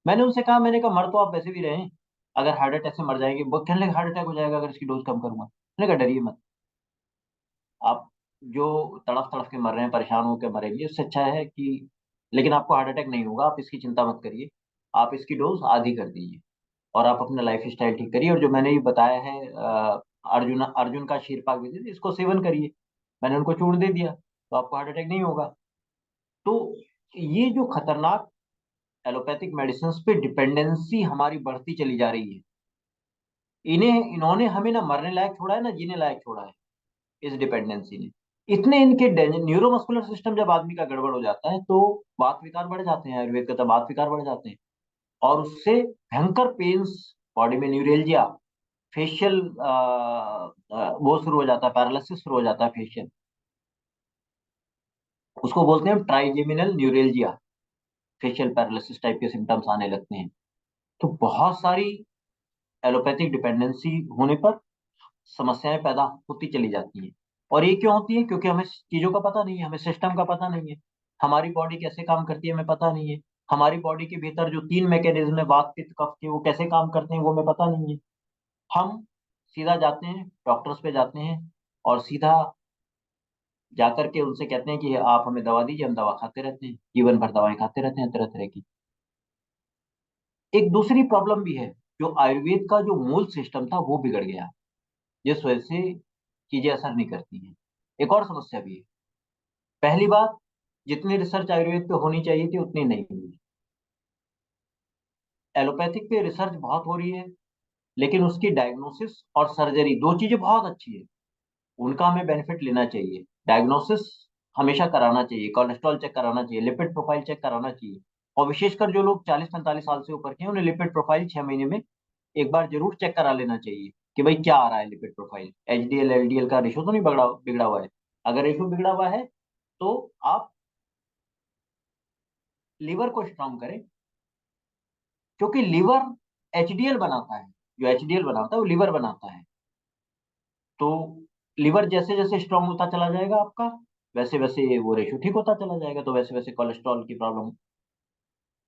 मैंने उनसे कहा, मैंने कहा मर तो आप वैसे भी रहे हैं, अगर हार्ट अटैक से मर जाएंगे। वो कहने लगे हार्ट अटैक हो जाएगा अगर इसकी डोज कम करूंगा। मैंने कहा डरिए मत, आप जो तड़फ तड़फ के मर रहे हैं, परेशान होकर मरेंगे, उससे अच्छा है कि, लेकिन आपको हार्ट अटैक नहीं होगा, आप इसकी चिंता मत करिए। आप इसकी डोज आधी कर दीजिए और आप अपना लाइफ स्टाइल ठीक करिए। और जो मैंने ये बताया है अर्जुन अर्जुन का शीरपाक विधि, इसको सेवन करिए। मैंने उनको चूर्ण दे दिया तो आपको हार्ट अटैक नहीं होगा। तो ये जो खतरनाक एलोपैथिक मेडिसिन पे डिपेंडेंसी हमारी बढ़ती चली जा रही है, इन्होंने हमें ना मरने लायक छोड़ा है ना जीने लायक छोड़ा है, इस डिपेंडेंसी ने। इतने इनके न्यूरोमस्कुलर सिस्टम जब आदमी का गड़बड़ हो जाता है तो वात विकार बढ़ जाते हैं, आयुर्वेद का तो वात विकार बढ़ जाते हैं। और उससे भयंकर पेन्स बॉडी में, न्यूरेल्जिया, फेशियल वो शुरू हो जाता है, पैरालिसिस शुरू हो जाता है फेशियल। उसको बोलते हैं trigeminal neuralgia, facial paralysis type के सिम्टम्स आने लगते हैं। तो बहुत सारी एलोपैथिक डिपेंडेंसी होने पर समस्याएं पैदा होती चली जाती हैं। और ये क्यों होती है? क्योंकि हमें चीजों का पता नहीं है, हमें सिस्टम का पता नहीं है, हमारी बॉडी कैसे काम करती है हमें पता नहीं है, हमारी बॉडी के भीतर जो 3 मैकेनिज्म है वात पित्त कफ के वो कैसे काम करते हैं वो हमें पता नहीं है। हम सीधा जाते हैं डॉक्टर्स पे जाते हैं और सीधा जाकर के उनसे कहते हैं कि आप हमें दवा दीजिए, हम दवा खाते रहते हैं, जीवन भर दवाएं खाते रहते हैं तरह तरह की। एक दूसरी प्रॉब्लम भी है, जो आयुर्वेद का जो मूल सिस्टम था वो बिगड़ गया, जिस वजह से चीजें असर नहीं करती हैं। एक और समस्या भी है। पहली बात, जितनी रिसर्च आयुर्वेद पे होनी चाहिए थी उतनी नहीं हुई। एलोपैथिक पे रिसर्च बहुत हो रही है, लेकिन उसकी डायग्नोसिस और सर्जरी दो चीजें बहुत अच्छी है, उनका हमें बेनिफिट लेना चाहिए। डायग्नोसिस हमेशा कराना चाहिए, कोलेस्ट्रॉल चेक कराना चाहिए, लिपिड प्रोफाइल चेक कराना चाहिए। और विशेषकर जो लोग 40-45 साल से ऊपर के हैं उन्हें लिपिड प्रोफाइल 6 महीने में एक बार जरूर चेक करा लेना चाहिए कि भाई क्या आ रहा है लिपिड प्रोफाइल, एचडीएल एलडीएल का रेशो तो नहीं बिगड़ा बिगड़ा हुआ है। अगर रेशो बिगड़ा हुआ है तो आप लीवर को स्ट्रांग करें, क्योंकि लीवर एचडीएल बनाता है, जो एचडीएल बनाता है वो लीवर बनाता है। तो लीवर जैसे जैसे स्ट्रांग होता चला जाएगा आपका, वैसे वैसे वो रेशो ठीक होता चला जाएगा, तो वैसे वैसे कोलेस्ट्रॉल की प्रॉब्लम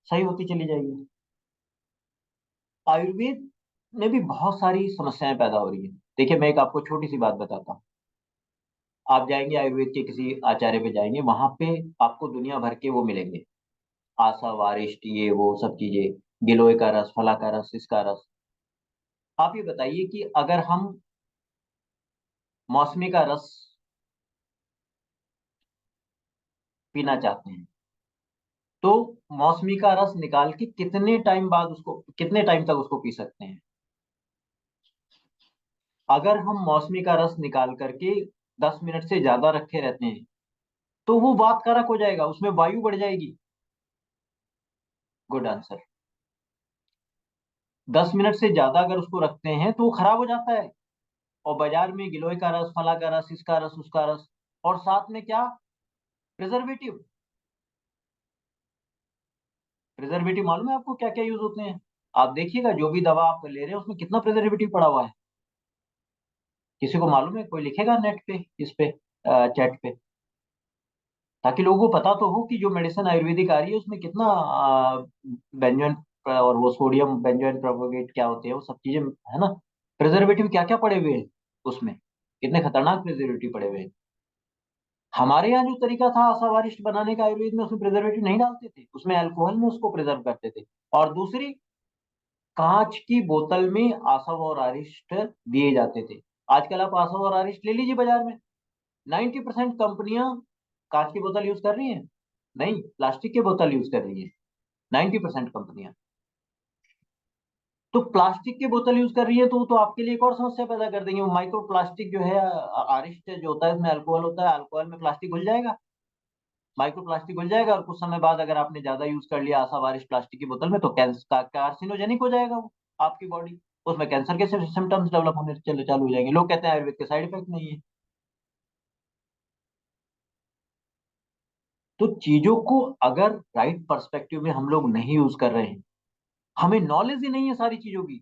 सही होती चली जाएगी। आयुर्वेद में भी बहुत सारी समस्याएं पैदा हो रही है। देखिए, मैं एक आपको छोटी सी बात बताता हूँ। आप जाएंगे आयुर्वेद के किसी आचार्य पे जाएंगे, वहां पे आपको दुनिया भर के वो मिलेंगे, आशा वारिष्ठ, ये वो सब चीजें, गिलोय का रस, फला का रस, इसका रस। आप ये बताइए कि अगर हम मौसमी का रस पीना चाहते हैं, तो मौसमी का रस निकाल के कितने टाइम बाद उसको, कितने टाइम तक उसको पी सकते हैं? अगर हम मौसमी का रस निकाल करके 10 मिनट से ज्यादा रखे रहते हैं, तो वो बात कारक हो जाएगा, उसमें वायु बढ़ जाएगी। Good answer. 10 मिनट से ज्यादा अगर उसको रखते हैं तो वो खराब हो जाता है। और बाजार में गिलोय का रस, फला का रस, इसका रस, उसका रस, और साथ में क्या, प्रिजर्वेटिव। प्रिजर्वेटिव मालूम है आपको क्या क्या यूज होते हैं? आप देखिएगा, जो भी दवा आप ले रहे हैं उसमें कितना प्रिजर्वेटिव पड़ा हुआ है। किसी को मालूम है? कोई लिखेगा नेट पे, इस पे, चैट पे, ताकि लोगों को पता तो हो कि जो मेडिसिन आयुर्वेदिक आ रही है उसमें कितना बेंजोइन और वो सोडियम बेंजोइन प्रोपोगेट क्या होते हैं, वो सब चीजें, है ना। प्रिजर्वेटिव क्या क्या पड़े हुए हैं उसमें, कितने खतरनाक प्रिजर्वेटिव पड़े हुए हैं। हमारे यहाँ जो तरीका था आशावारिष्ट बनाने का आयुर्वेद में, उसमें प्रिजर्वेटिव नहीं डालते थे, उसमें अल्कोहल में उसको प्रिजर्व करते थे। और दूसरी, कांच की बोतल में आसव और अरिष्ट दिए जाते थे। आजकल आप आसव और अरिष्ट ले लीजिए बाजार में, 90% कंपनियां कांच की बोतल यूज कर रही हैं, नहीं, प्लास्टिक की बोतल यूज कर रही है 90% कंपनियां। तो प्लास्टिक की बोतल यूज कर रही है, तो आपके लिए एक और समस्या पैदा कर देंगे। वो माइक्रो प्लास्टिक जो है, आरिष्ट जो होता है उसमें अल्कोहल होता है, अल्कोहल में प्लास्टिक घुल जाएगा, माइक्रो प्लास्टिक घुल जाएगा, और कुछ समय बाद अगर आपने ज्यादा यूज कर लिया आशा वारिश प्लास्टिक की बोतल में, तो कैंसर, कार्सिनोजेनिक हो जाएगा वो आपकी बॉडी। उसमें कैंसर के सिम्टम्स डेवलप होने चले चालू हो जाएंगे। लोग कहते हैं आयुर्वेद के साइड इफेक्ट नहीं है। तो चीजों को अगर राइट पर्सपेक्टिव में हम लोग नहीं यूज कर रहे हैं, हमें नॉलेज ही नहीं है सारी चीजों की।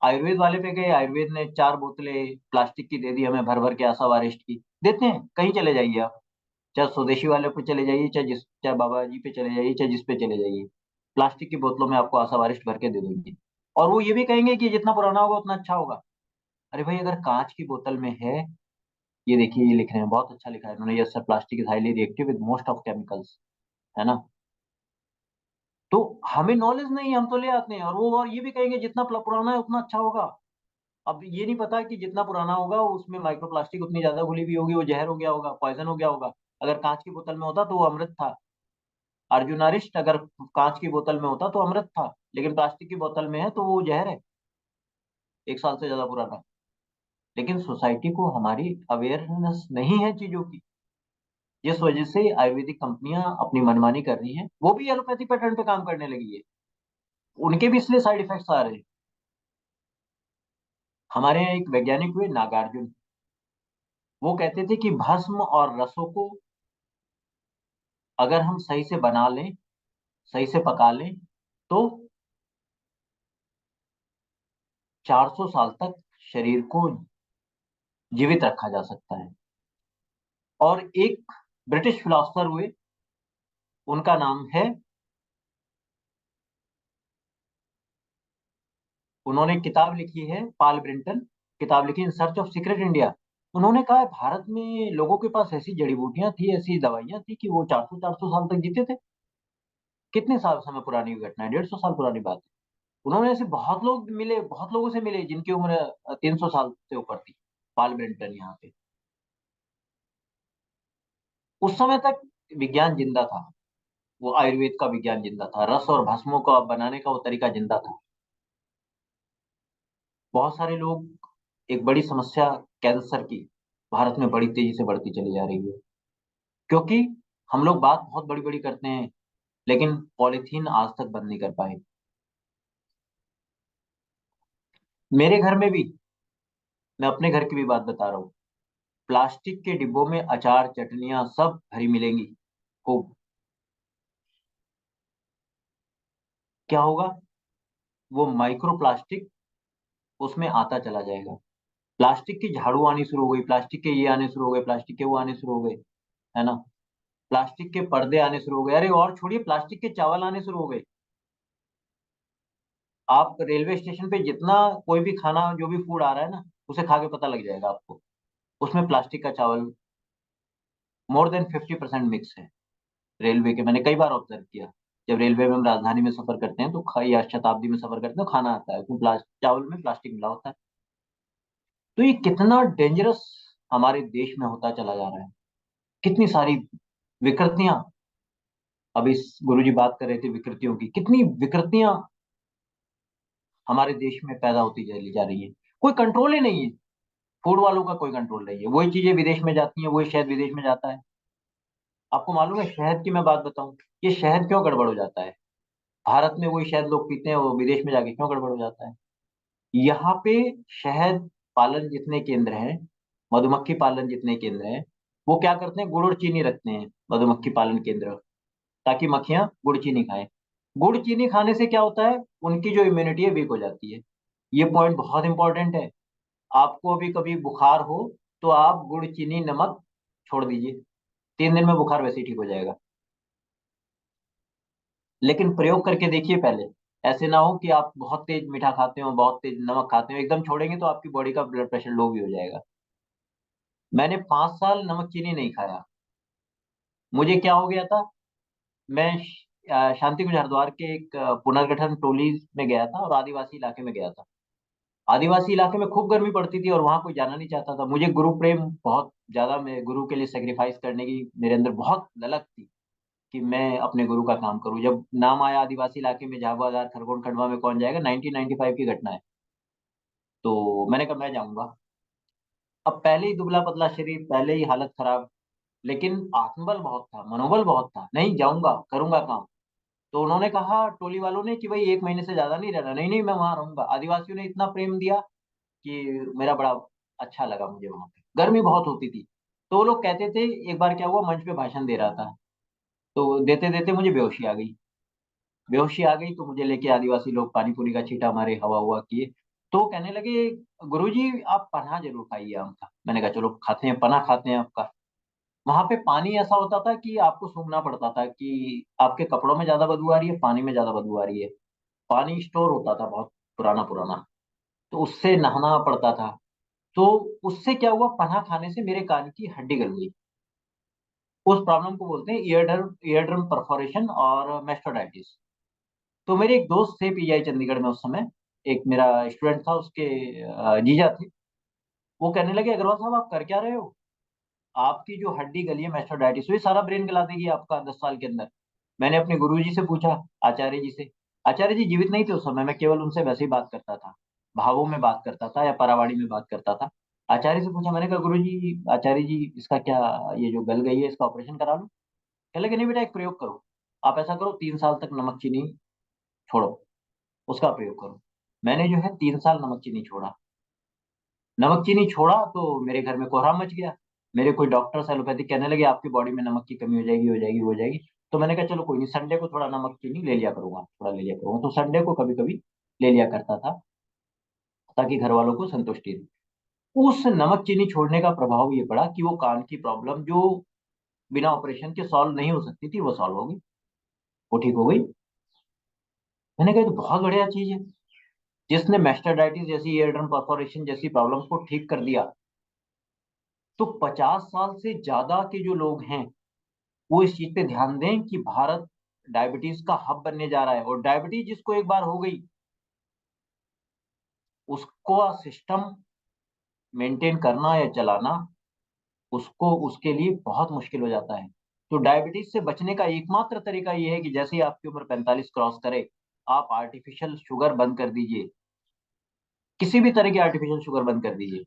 आयुर्वेद वाले पे गए, आयुर्वेद ने 4 बोतलें प्लास्टिक की दे दी हमें, भर भर के आशा वारिश की देते हैं। कहीं चले जाइए आप, चाहे स्वदेशी वाले पे चले जाइए, चाहे बाबा जी पे चले जाइए, चाहे जिस पे चले जाइए, प्लास्टिक की बोतलों में आपको आशा वारिश भर के दे देंगे। और वो ये भी कहेंगे कि जितना पुराना होगा उतना अच्छा होगा। अरे भाई, अगर कांच की बोतल में है, ये देखिए, ये लिख रहे हैं, बहुत अच्छा लिखा है उन्होंने, yes sir, plastic is highly reactive with most of chemicals, है ना। तो हमें नॉलेज नहीं है, हम तो ले आते हैं, और वो और ये भी कहेंगे जितना पुराना है उतना अच्छा होगा। अब ये नहीं पता कि जितना पुराना होगा उसमें माइक्रो प्लास्टिक उतनी ज्यादा घुली हुई होगी, वो जहर हो गया होगा, पॉइजन हो गया होगा। अगर कांच की बोतल में होता तो वो अमृत था। अर्जुनारिष्ट अगर कांच की बोतल में होता तो अमृत था, लेकिन प्लास्टिक की बोतल में है तो वो जहर है, 1 साल से ज्यादा पुराना। लेकिन सोसाइटी को हमारी अवेयरनेस नहीं है चीजों की, जिस वजह से आयुर्वेदिक कंपनियां अपनी मनमानी कर रही हैं। वो भी एलोपैथी पैटर्न पे काम करने लगी है, उनके भी इसलिए साइड इफेक्ट्स आ रहे हैं। हमारे यहाँ एक वैज्ञानिक हुए नागार्जुन, वो कहते थे कि भस्म और रसों को अगर हम सही से बना लें, सही से पका लें, तो 400 साल तक शरीर को जीवित रखा जा सकता है। और एक ब्रिटिश फिलोसफर हुए, उनका नाम है, उन्होंने किताब लिखी है, पाल ब्रिंटन, किताब लिखी in search of secret India. उन्होंने कहा है भारत में लोगों के पास ऐसी जड़ी बूटियां थी, ऐसी दवाइयां थी कि वो 400 साल तक जीते थे। कितने साल समय पुरानी घटना है, 150 साल पुरानी बात है। उन्होंने ऐसे बहुत लोग मिले, बहुत लोगों से मिले जिनकी उम्र 300 साल से ऊपर थी। पाल ब्रिंटन यहाँ पे, उस समय तक विज्ञान जिंदा था, वो आयुर्वेद का विज्ञान जिंदा था, रस और भस्मों का बनाने का वो तरीका जिंदा था। बहुत सारे लोग, एक बड़ी समस्या कैंसर की भारत में बड़ी तेजी से बढ़ती चली जा रही है, क्योंकि हम लोग बात बहुत बड़ी बड़ी करते हैं, लेकिन पॉलीथीन आज तक बंद नहीं कर पाए। मेरे घर में भी, मैं अपने घर की भी बात बता रहा हूँ, प्लास्टिक के डिब्बों में अचार, चटनियां सब भरी मिलेंगी खूब। क्या होगा, वो माइक्रो प्लास्टिक उसमें आता चला जाएगा। प्लास्टिक की झाड़ू आनी शुरू हो गई, प्लास्टिक के ये आने शुरू हो गए, प्लास्टिक के वो आने शुरू हो गए, है ना। प्लास्टिक के पर्दे आने शुरू हो गए, अरे और छोड़िए, प्लास्टिक के चावल आने शुरू हो गए। आप रेलवे स्टेशन पे जितना कोई भी खाना जो भी फूड आ रहा है ना, उसे खा के पता लग जाएगा आपको, उसमें प्लास्टिक का चावल मोर देन 50% मिक्स है। रेलवे के मैंने कई बार ऑब्जर्व किया, जब रेलवे में हम राजधानी में सफर करते हैं तो या शताब्दी में सफर करते हैं तो खाना आता है उसमें चावल में प्लास्टिक मिला होता है। तो ये कितना डेंजरस हमारे देश में होता चला जा रहा है, कितनी सारी विकृतियां। अभी गुरुजी बात कर रहे थे विकृतियों की, कितनी विकृतियां हमारे देश में पैदा होती चली जा रही है, कोई कंट्रोल ही नहीं है। फूड वालों का कोई कंट्रोल नहीं है, वही चीजें विदेश में जाती हैं, वही शहद विदेश में जाता है। आपको मालूम है, शहद की मैं बात बताऊं, ये शहद क्यों गड़बड़ हो जाता है? भारत में वही शहद लोग पीते हैं, वो विदेश में जाके क्यों गड़बड़ हो जाता है? यहाँ पे शहद पालन जितने केंद्र हैं, मधुमक्खी पालन जितने केंद्र हैं, वो क्या करते हैं, गुड़ और चीनी रखते हैं मधुमक्खी पालन केंद्र, ताकि मक्खियां गुड़ चीनी खाएं। गुड़ चीनी खाने से क्या होता है, उनकी जो इम्यूनिटी है वीक हो जाती है। ये पॉइंट बहुत इंपॉर्टेंट है। आपको अभी कभी बुखार हो तो आप गुड़ चीनी नमक छोड़ दीजिए, 3 दिन में बुखार वैसे ही ठीक हो जाएगा। लेकिन प्रयोग करके देखिए पहले, ऐसे ना हो कि आप बहुत तेज मीठा खाते हो, बहुत तेज नमक खाते हो, एकदम छोड़ेंगे तो आपकी बॉडी का ब्लड प्रेशर लो भी हो जाएगा। मैंने 5 साल नमक चीनी नहीं खाया। मुझे क्या हो गया था, मैं शांति कुंज हरिद्वार के एक पुनर्गठन टोली में गया था और आदिवासी इलाके में गया था। आदिवासी इलाके में खूब गर्मी पड़ती थी और वहां कोई जाना नहीं चाहता था। मुझे गुरु प्रेम बहुत ज्यादा, मैं गुरु के लिए सेक्रीफाइस करने की मेरे अंदर बहुत ललक थी कि मैं अपने गुरु का काम करूं। जब नाम आया आदिवासी इलाके में झाबुआ बाजार खरगोन खंडवा में कौन जाएगा, 1995 की घटना है, तो मैंने कहा मैं जाऊंगा। अब पहले ही दुबला पतला शरीर, पहले ही हालत खराब, लेकिन आत्मबल बहुत था, मनोबल बहुत था, नहीं जाऊंगा करूंगा काम। तो उन्होंने कहा टोली वालों ने कि भाई 1 महीने से ज्यादा नहीं रहना। नहीं नहीं, मैं वहां रहूंगा। आदिवासियों ने इतना प्रेम दिया कि मेरा बड़ा अच्छा लगा मुझे। वहां पे गर्मी बहुत होती थी, तो वो लोग कहते थे, एक बार क्या हुआ, मंच पे भाषण दे रहा था, तो देते देते मुझे बेहोशी आ गई। बेहोशी आ गई तो मुझे लेके आदिवासी लोग पानी पूरी का छींटा मारे, हवा हुआ किए। तो कहने लगे, गुरुजी आप पन्ना जरूर खाइए आम का। मैंने कहा चलो खाते हैं, पन्ना खाते हैं आपका। वहां पे पानी ऐसा होता था कि आपको सूंघना पड़ता था कि आपके कपड़ों में ज्यादा बदबू आ रही है, पानी में ज्यादा बदबू आ रही है। पानी स्टोर होता था बहुत पुराना पुराना, तो उससे नहाना पड़ता था। तो उससे क्या हुआ, पन्ना खाने से मेरे कान की हड्डी गल गई। उस प्रॉब्लम को बोलते हैं ईयर ड्रम परफोरेशन और मेस्टोडाइटिस। तो मेरे एक दोस्त थे पीजीआई चंडीगढ़ में उस समय, एक मेरा स्टूडेंट था, उसके जीजा थे। वो कहने लगे, अग्रवाल साहब आप कर क्या रहे हो, आपकी जो हड्डी गली है मेस्टोडाइटिस हुई, सारा ब्रेन गला देगी आपका 10 साल के अंदर। मैंने अपने गुरुजी से पूछा, आचार्य जी से। आचार्य जी जीवित नहीं थे उस समय, मैं केवल उनसे वैसे ही बात करता था, भावों में बात करता था या परावाड़ी में बात करता था। आचार्य से पूछा, मैंने कहा गुरुजी, आचार्य जी इसका क्या, ये जो गल गई है इसका ऑपरेशन करा लूं? कह लगे नहीं बेटा, एक प्रयोग करो। आप ऐसा करो, 3 साल तक नमक चीनी छोड़ो, उसका प्रयोग करो। मैंने जो है 3 साल नमक चीनी छोड़ा। नमक चीनी छोड़ा तो मेरे घर में कोहराम मच गया। मेरे कोई डॉक्टर एलोपैथिक कहने लगे आपकी बॉडी में नमक की कमी हो जाएगी, हो जाएगी, हो जाएगी। तो मैंने कहा चलो कोई नहीं, संडे को थोड़ा नमक चीनी ले लिया करूंगा, थोड़ा ले लिया करूंगा। तो संडे को कभी कभी ले लिया करता था, ताकि घर वालों को संतुष्टि रहे। उस नमक चीनी छोड़ने का प्रभाव ये पड़ा कि वो कान की प्रॉब्लम जो बिना ऑपरेशन के सॉल्व नहीं हो सकती थी, वो सॉल्व हो गई, वो ठीक हो गई। मैंने कहा ये तो बहुत बढ़िया चीज है। जिसने मेस्टाडाइटिस जैसी, ईयर ड्रम परफोरेशन जैसी प्रॉब्लम्स को ठीक कर दिया, तो 50 साल से ज्यादा के जो लोग हैं वो इस चीज पे ध्यान दें कि भारत डायबिटीज का हब बनने जा रहा है। और डायबिटीज जिसको एक बार हो गई, उसको सिस्टम मेंटेन करना या चलाना, उसको उसके लिए बहुत मुश्किल हो जाता है। तो डायबिटीज से बचने का एकमात्र तरीका ये है कि जैसे ही आपकी उम्र 45 क्रॉस करे, आप आर्टिफिशियल शुगर बंद कर दीजिए, किसी भी तरह की आर्टिफिशियल शुगर बंद कर दीजिए।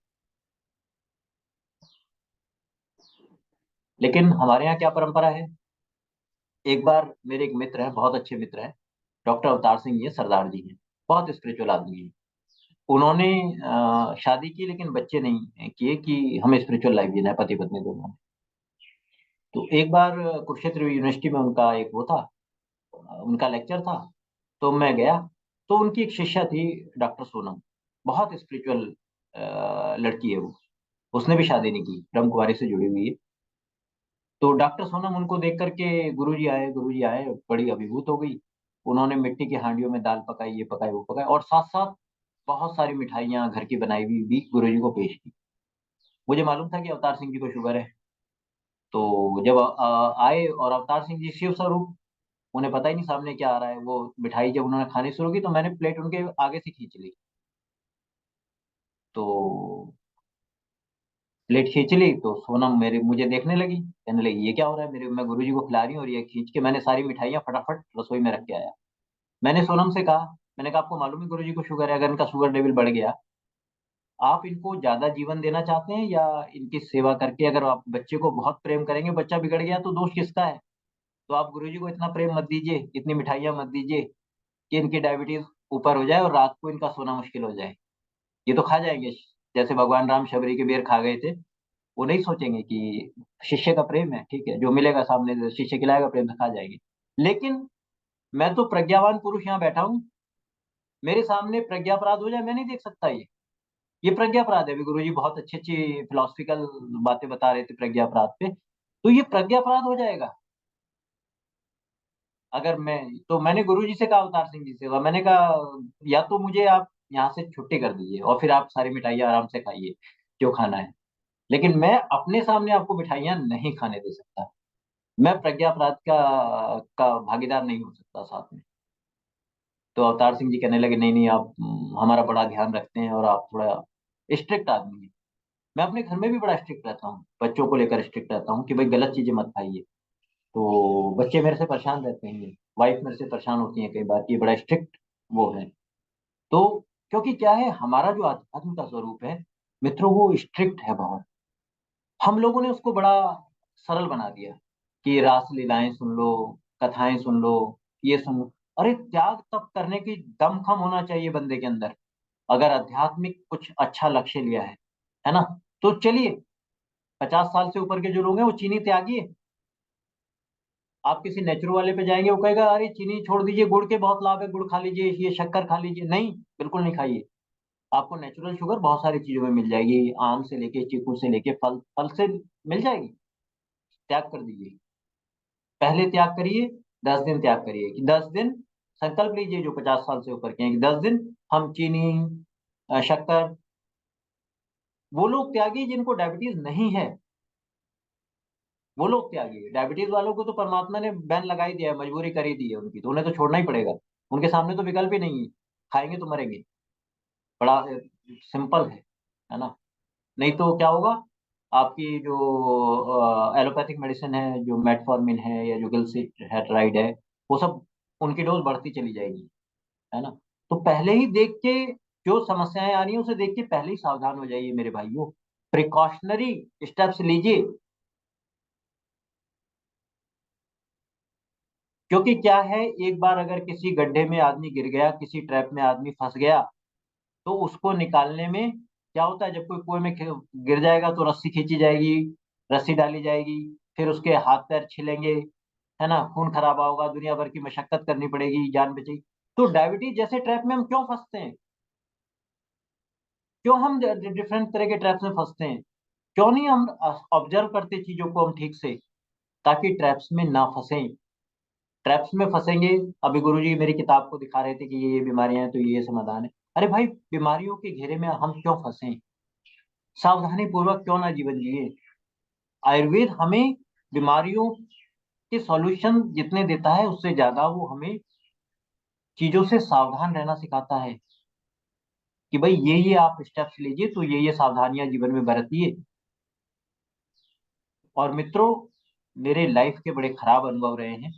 लेकिन हमारे यहाँ क्या परंपरा है, एक बार मेरे एक मित्र हैं, बहुत अच्छे मित्र हैं, डॉक्टर अवतार सिंह ये सरदार जी हैं, बहुत स्पिरिचुअल आदमी हैं। उन्होंने शादी की लेकिन बच्चे नहीं किए कि हमें स्पिरिचुअल लाइफ जीना है, पति पत्नी दोनों ने। तो एक बार कुरुक्षेत्र यूनिवर्सिटी में उनका एक वो था, उनका लेक्चर था, तो मैं गया। तो उनकी एक शिष्या थी, डॉक्टर सोनम, बहुत स्पिरिचुअल लड़की है वो। उसने भी शादी नहीं की, ब्रह्म कुमारी से जुड़ी हुई है। तो डॉक्टर सोनम उनको देख करके, गुरुजी आए, बड़ी अभिभूत हो गई। उन्होंने मिट्टी की हांडियों में दाल पकाई, ये पकाई वो पकाई, और साथ साथ बहुत सारी मिठाइयाँ घर की बनाई हुई भी गुरुजी को पेश की। मुझे मालूम था कि अवतार सिंह जी को शुगर है। तो जब आए, और अवतार सिंह जी शिव स्वरूप, उन्हें पता ही नहीं सामने क्या आ रहा है। वो मिठाई जब उन्होंने खानी शुरू की तो मैंने प्लेट उनके आगे से खींच ली। तो प्लेट खींच ली तो सोनम मेरे मुझे देखने लगी, कहने लगी ये क्या हो रहा है, मेरे मैं गुरुजी को खिला रही हूँ और ये खींच के मैंने सारी मिठाइयाँ फटाफट रसोई में रख के आया। मैंने सोनम से कहा, मैंने कहा आपको मालूम है गुरुजी को शुगर है, अगर इनका शुगर लेवल बढ़ गया, आप इनको ज्यादा जीवन देना चाहते हैं या इनकी सेवा करके, अगर आप बच्चे को बहुत प्रेम करेंगे, बच्चा बिगड़ गया तो दोष किसका है? तो आप गुरुजी को इतना प्रेम मत दीजिए, इतनी मिठाइयाँ मत दीजिए कि इनकी डायबिटीज ऊपर हो जाए और रात को इनका सोना मुश्किल हो जाए। ये तो खा जाएंगे, जैसे भगवान राम शबरी के बेर खा गए थे। वो नहीं सोचेंगे कि शिष्य का प्रेम है, ठीक है, जो मिलेगा सामने से शिष्य खिलाएगा, प्रेम से खा जाएंगे। लेकिन मैं तो प्रज्ञावान पुरुष यहाँ बैठा हूँ, मेरे सामने प्रज्ञापराध हो जाए, मैं नहीं देख सकता ये प्रज्ञापराध है। अभी गुरुजी बहुत अच्छी अच्छी फिलोसफिकल बातें बता रहे थे प्रज्ञापराध पे, तो ये प्रज्ञापराध हो जाएगा। अगर मैं, तो मैंने गुरुजी से कहा, अवतार सिंह जी से कहा, मैंने कहा या तो मुझे आप यहाँ से छुट्टी कर दीजिए और फिर आप सारी मिठाइयाँ आराम से खाइए जो खाना है, लेकिन मैं अपने सामने आपको मिठाइयाँ नहीं खाने दे सकता। मैं प्रज्ञा अपराध का भागीदार नहीं हो सकता साथ में। तो अवतार सिंह जी कहने लगे, नहीं नहीं, आप हमारा बड़ा ध्यान रखते हैं और आप थोड़ा स्ट्रिक्ट आदमी हैं। मैं अपने घर में भी बड़ा स्ट्रिक्ट रहता हूँ, बच्चों को लेकर स्ट्रिक्ट रहता हूँ कि भाई गलत चीजें मत खाइए। तो बच्चे मेरे से परेशान रहते हैं, वाइफ मेरे से परेशान होती है कई बार कि ये बड़ा स्ट्रिक्ट वो है। तो क्योंकि क्या है, हमारा जो आध्यात्म का स्वरूप है मित्रों, वो स्ट्रिक्ट है बहुत। हम लोगों ने उसको बड़ा सरल बना दिया कि रास लीलाएं सुन लो, कथाएं सुन लो, ये सुन लो। अरे त्याग तब करने की दमखम होना चाहिए बंदे के अंदर, अगर आध्यात्मिक कुछ अच्छा लक्ष्य लिया है ना। तो चलिए, 50 साल से ऊपर के जो लोग हैं वो चीनी त्यागिए। आप किसी नेचुरल वाले पे जाएंगे, वो कहेगा अरे चीनी छोड़ दीजिए, गुड़ के बहुत लाभ है, गुड़ खा लीजिए, ये शक्कर खा लीजिए। नहीं, बिल्कुल नहीं खाइए। आपको नेचुरल शुगर बहुत सारी चीजों में मिल जाएगी, आम से लेके, चीकू से लेके, फल फल से मिल जाएगी। त्याग कर दीजिए, पहले त्याग करिए, 10 दिन त्याग करिए, कि 10 दिन संकल्प लीजिए जो 50 साल से ऊपर के हैं, कि 10 दिन हम चीनी, शक्कर, वो लोग त्यागिए जिनको डायबिटीज नहीं है, वो लोग त्यागिए। डायबिटीज वालों को तो परमात्मा ने बैन लगा ही दिया है, मजबूरी कर ही दी है उनकी, तो उन्हें तो छोड़ना ही पड़ेगा। उनके सामने तो विकल्प ही नहीं है, खाएंगे तो मरेंगे। बड़ा सिंपल है ना। नहीं तो क्या होगा, आपकी जो एलोपैथिक मेडिसिन है, जो मेटफॉर्मिन है या जो गिलसिटाइड है, वो सब उनकी डोज बढ़ती चली जाएगी, है ना। तो पहले ही देख के, जो समस्याएं आ रही हैं उसे देख के पहले ही सावधान हो जाइए मेरे भाइयों, प्रिकॉशनरी स्टेप्स लीजिए। क्योंकि क्या है, एक बार अगर किसी गड्ढे में आदमी गिर गया, किसी ट्रैप में आदमी फंस गया, तो उसको निकालने में क्या होता है, जब कोई कुएं में गिर जाएगा तो रस्सी खींची जाएगी, रस्सी डाली जाएगी, फिर उसके हाथ पैर छिलेंगे, है ना, खून खराबा होगा, दुनिया भर की मशक्कत करनी पड़ेगी, जान बचेगी। तो डायबिटीज जैसे ट्रैप में हम क्यों फंसते हैं, क्यों हम डिफरेंट तरह के ट्रैप्स में फंसते हैं? क्यों नहीं हम ऑब्जर्व करते चीजों को हम ठीक से, ताकि ट्रैप्स में ना फंसे। ट्रैप्स में फंसेंगे। अभी गुरुजी मेरी किताब को दिखा रहे थे कि ये बीमारियां हैं तो ये समाधान है। अरे भाई, बीमारियों के घेरे में हम क्यों फंसे? सावधानी पूर्वक क्यों ना जीवन जिए? आयुर्वेद हमें बीमारियों के सॉल्यूशन जितने देता है, उससे ज्यादा वो हमें चीजों से सावधान रहना सिखाता है, कि भाई ये आप स्टेप्स लीजिए, तो ये सावधानियां जीवन में बरतिए। और मित्रों, मेरे लाइफ के बड़े खराब अनुभव रहे हैं,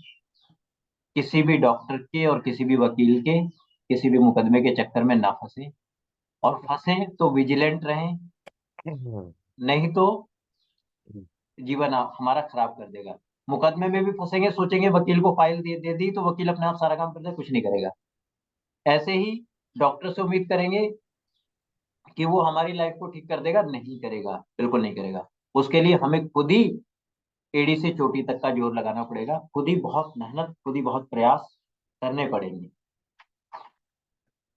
किसी भी डॉक्टर के और किसी भी वकील के, किसी भी मुकदमे के चक्कर में ना फंसे, और फंसे तो विजिलेंट रहें, नहीं तो जीवन हमारा खराब कर देगा। मुकदमे में भी फंसेंगे, सोचेंगे वकील को फाइल दे दी तो वकील अपने आप सारा काम कर दे, कुछ नहीं करेगा। ऐसे ही डॉक्टर से उम्मीद करेंगे कि वो हमारी लाइफ को ठीक कर देगा, नहीं करेगा, बिल्कुल नहीं करेगा। उसके लिए हमें खुद ही एड़ी से चोटी तक का जोर लगाना पड़ेगा, खुद ही बहुत मेहनत, खुद ही बहुत प्रयास करने पड़ेंगे।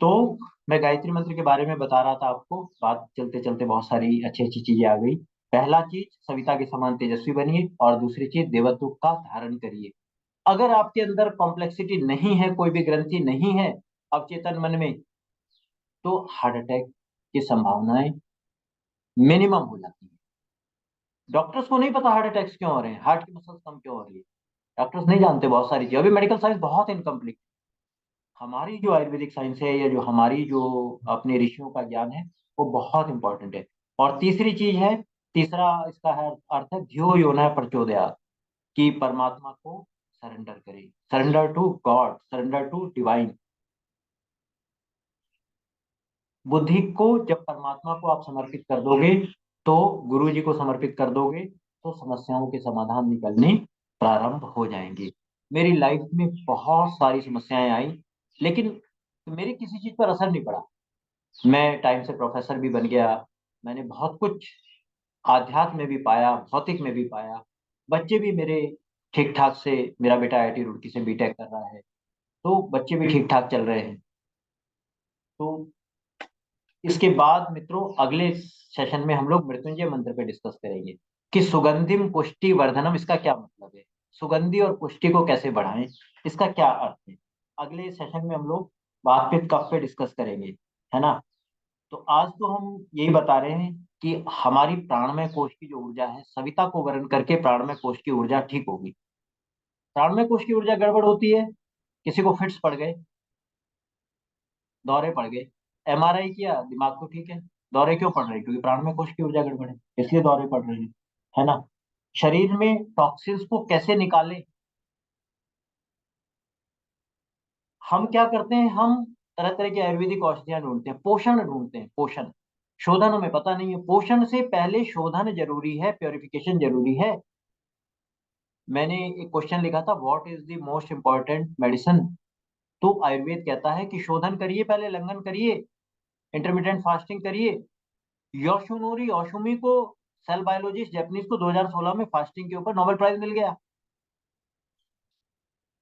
तो मैं गायत्री मंत्र के बारे में बता रहा था आपको, बात चलते चलते बहुत सारी अच्छी अच्छी चीजें आ गई। पहला चीज, सविता के समान तेजस्वी बनिए, और दूसरी चीज, देवत्व का धारण करिए। अगर आपके अंदर कॉम्प्लेक्सिटी नहीं है, कोई भी ग्रंथि नहीं है अवचेतन मन में, तो हार्ट अटैक की संभावनाएं मिनिमम हो जाती है। डॉक्टर्स को नहीं पता हार्ट अटैक्स क्यों हो रहे हैं, हार्ट की मसल्स कम क्यों हो रही है, डॉक्टर्स नहीं जानते बहुत सारी चीजें। अभी मेडिकल साइंस बहुत इनकम्प्लीट। हमारी जो आयुर्वेदिक साइंस है, या जो हमारी जो अपने ऋषियों का ज्ञान है, वो बहुत इंपॉर्टेंट है। और तीसरी चीज है, तीसरा इसका है अर्थ है ध्यो यो न प्रचोदयात्, कि परमात्मा को सरेंडर करें, surrender to God, surrender to divine. बुद्धि को जब परमात्मा को आप समर्पित कर दोगे, तो गुरु जी को समर्पित कर दोगे, तो समस्याओं के समाधान निकलने प्रारंभ हो जाएंगे। मेरी लाइफ में बहुत सारी समस्याएं आई, लेकिन मेरी किसी चीज पर असर नहीं पड़ा। मैं टाइम से प्रोफेसर भी बन गया, मैंने बहुत कुछ आध्यात्म में भी पाया, भौतिक में भी पाया। बच्चे भी मेरे ठीक ठाक से, मेरा बेटा आईआईटी रुड़की से बीटेक कर रहा है, तो बच्चे भी ठीक ठाक चल रहे हैं। तो इसके बाद मित्रों, अगले सेशन में हम लोग मृत्युंजय मंत्र पे डिस्कस करेंगे कि सुगंधिम पुष्टि वर्धनम, इसका क्या मतलब है, सुगंधि और पुष्टि को कैसे बढ़ाएं, इसका क्या अर्थ है। अगले सेशन में हम लोग वात पित्त कफ पे डिस्कस करेंगे, है ना। तो आज तो हम यही बता रहे हैं कि हमारी प्राणमय कोश की जो ऊर्जा है, सविता को वर्ण करके प्राणमय कोश की ऊर्जा ठीक होगी। प्राणमय कोश की ऊर्जा गड़बड़ होती है, किसी को फिट्स पड़ गए, दौरे पड़ गए, एमआरआई किया, दिमाग तो ठीक है, दौरे क्यों पड़ रहे हैं, क्योंकि प्राणमय कोश की ऊर्जा गड़बड़ है, इसलिए दौरे पड़ रहे हैं, है ना। शरीर में टॉक्सिन्स को कैसे निकालें, हम क्या करते हैं, हम तरह तरह की आयुर्वेदिक औषधियां ढूंढते हैं, पोषण ढूंढते हैं, पोषण। शोधन हमें पता नहीं है, पोषण से पहले शोधन जरूरी है, प्योरिफिकेशन जरूरी है। मैंने एक क्वेश्चन लिखा था, what is the most important medicine. तो आयुर्वेद कहता है कि शोधन करिए, पहले लंघन करिए, इंटरमीडिएट फास्टिंग करिए। योशिनोरी योशिमी को, सेल बायोलॉजिस्ट जापानीज को 2016 में फास्टिंग के ऊपर नोबेल प्राइज मिल गया।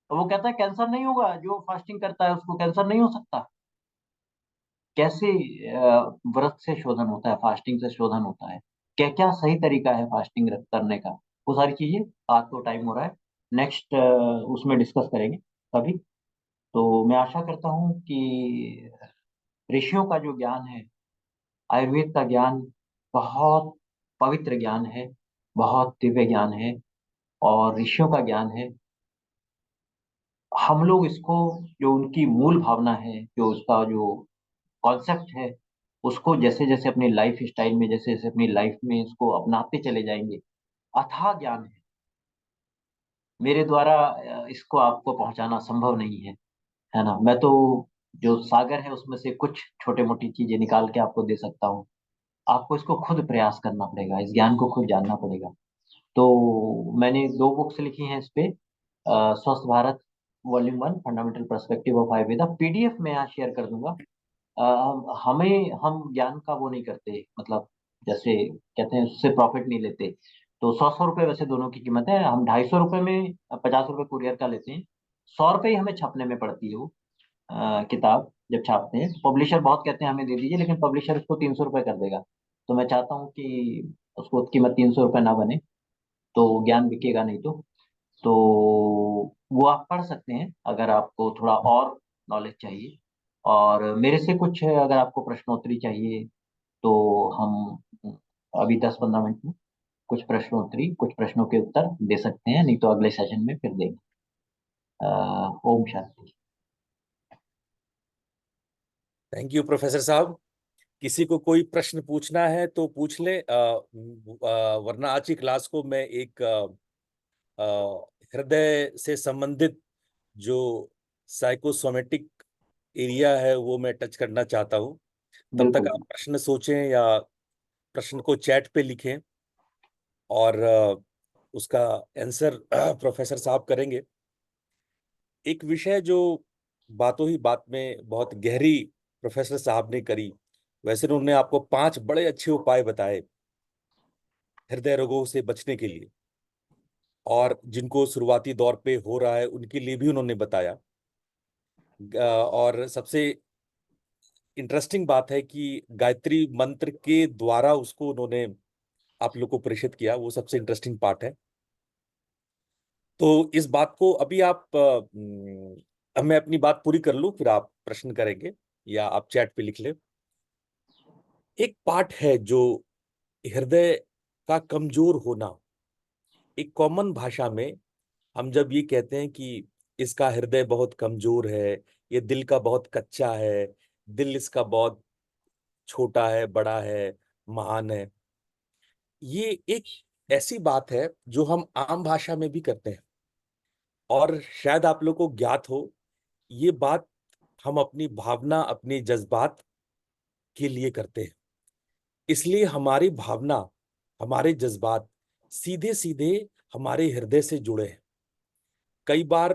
तो वो कहता है कैंसर नहीं होगा, जो फास्टिंग करता है उसको कैंसर नहीं हो सकता। कैसे व्रत से शोधन होता है, फास्टिंग से शोधन होता है, क्या क्या सही तरीका है फास्टिंग करने का, वो सारी चीजें। आज तो टाइम हो रहा है, नेक्स्ट उसमें डिस्कस करेंगे कभी। तो मैं आशा करता हूँ कि ऋषियों का जो ज्ञान है, आयुर्वेद का ज्ञान बहुत पवित्र ज्ञान है, बहुत दिव्य ज्ञान है, और ऋषियों का ज्ञान है। हम लोग इसको, जो उनकी मूल भावना है, जो उसका जो कॉन्सेप्ट है, उसको जैसे जैसे अपनी लाइफ स्टाइल में, जैसे जैसे अपनी लाइफ में इसको अपनाते चले जाएंगे, अथाह ज्ञान है। मेरे द्वारा इसको आपको पहुंचाना संभव नहीं है ना। मैं तो जो सागर है उसमें से कुछ छोटे मोटी चीजें निकाल के आपको दे सकता हूँ। आपको इसको खुद प्रयास करना पड़ेगा, इस ज्ञान को खुद जानना पड़ेगा। तो मैंने 2 बुक्स लिखी हैं इस पे, स्वस्थ Bharat volume 1, fundamental perspective of Ayurveda, PDF में यहाँ शेयर कर दूंगा। हम ज्ञान का वो नहीं करते, मतलब जैसे कहते हैं उससे प्रॉफिट नहीं लेते। तो 100 100 रुपए वैसे दोनों की कीमत है, हम 250 रुपए में 50 रुपए कुरियर का लेते हैं। 100 रुपए ही हमें छपने में पड़ती है वो किताब जब छापते हैं। पब्लिशर बहुत कहते हैं हमें दे दीजिए, लेकिन पब्लिशर उसको 300 रुपए कर देगा। तो मैं चाहता हूँ कि उसको कीमत 300 रुपए ना बने, तो ज्ञान बिकेगा नहीं। तो वो आप पढ़ सकते हैं अगर आपको थोड़ा और नॉलेज चाहिए। और मेरे से कुछ अगर आपको प्रश्नोत्तरी चाहिए, तो हम अभी 10 15 मिनट में कुछ प्रश्नोत्तरी, कुछ प्रश्नों के उत्तर दे सकते हैं, नहीं तो अगले सेशन में फिर देंगे। Om Shanti. Thank you professor साहब। किसी को कोई प्रश्न पूछना है तो पूछ ले, वरना आज की क्लास को मैं एक हृदय से संबंधित जो साइकोसोमेटिक एरिया है वो मैं टच करना चाहता हूँ। तब तक बिल्कुल। आप प्रश्न सोचें या प्रश्न को चैट पे लिखें, और उसका आंसर प्रोफेसर साहब करेंगे। एक विषय जो बातों ही बात में बहुत गहरी प्रोफेसर साहब ने करी, वैसे उन्होंने आपको 5 बड़े अच्छे उपाय बताए हृदय रोगों से बचने के लिए, और जिनको शुरुआती दौर पे हो रहा है उनके लिए भी उन्होंने बताया। और सबसे इंटरेस्टिंग बात है कि गायत्री मंत्र के द्वारा उसको उन्होंने आप लोग को प्रेषित किया, वो सबसे इंटरेस्टिंग पार्ट है। तो इस बात को अभी आप अब मैं अपनी बात पूरी कर लूं, फिर आप प्रश्न करेंगे या आप चैट पे लिख ले। एक पार्ट है जो हृदय का कमजोर होना। एक कॉमन भाषा में हम जब ये कहते हैं कि इसका हृदय बहुत कमजोर है, ये दिल का बहुत कच्चा है, दिल इसका बहुत छोटा है, बड़ा है, महान है, ये एक ऐसी बात है जो हम आम भाषा में भी करते हैं। और शायद आप लोग को ज्ञात हो, ये बात हम अपनी भावना, अपने जज्बात के लिए करते हैं। इसलिए हमारी भावना, हमारे जज्बात सीधे सीधे हमारे हृदय से जुड़े हैं। कई बार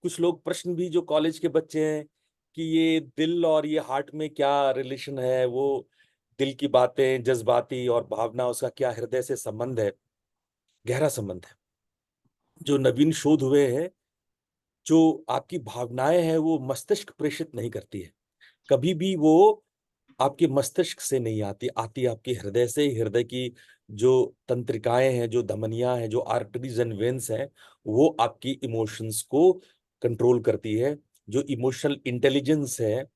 कुछ लोग प्रश्न भी, जो कॉलेज के बच्चे हैं, कि ये दिल और ये हार्ट में क्या रिलेशन है, वो दिल की बातें, जज्बाती और भावना, उसका क्या हृदय से संबंध है? गहरा संबंध है। जो नवीन शोध हुए हैं, जो आपकी भावनाएं हैं वो मस्तिष्क प्रेषित नहीं करती है कभी भी, वो आपके मस्तिष्क से नहीं आती, आती आपके हृदय से। हृदय की जो तंत्रिकाएं हैं, जो धमनियां हैं, जो आर्टरीज एंड वेन्स हैं, वो आपकी इमोशंस को कंट्रोल करती है। जो इमोशनल इंटेलिजेंस है,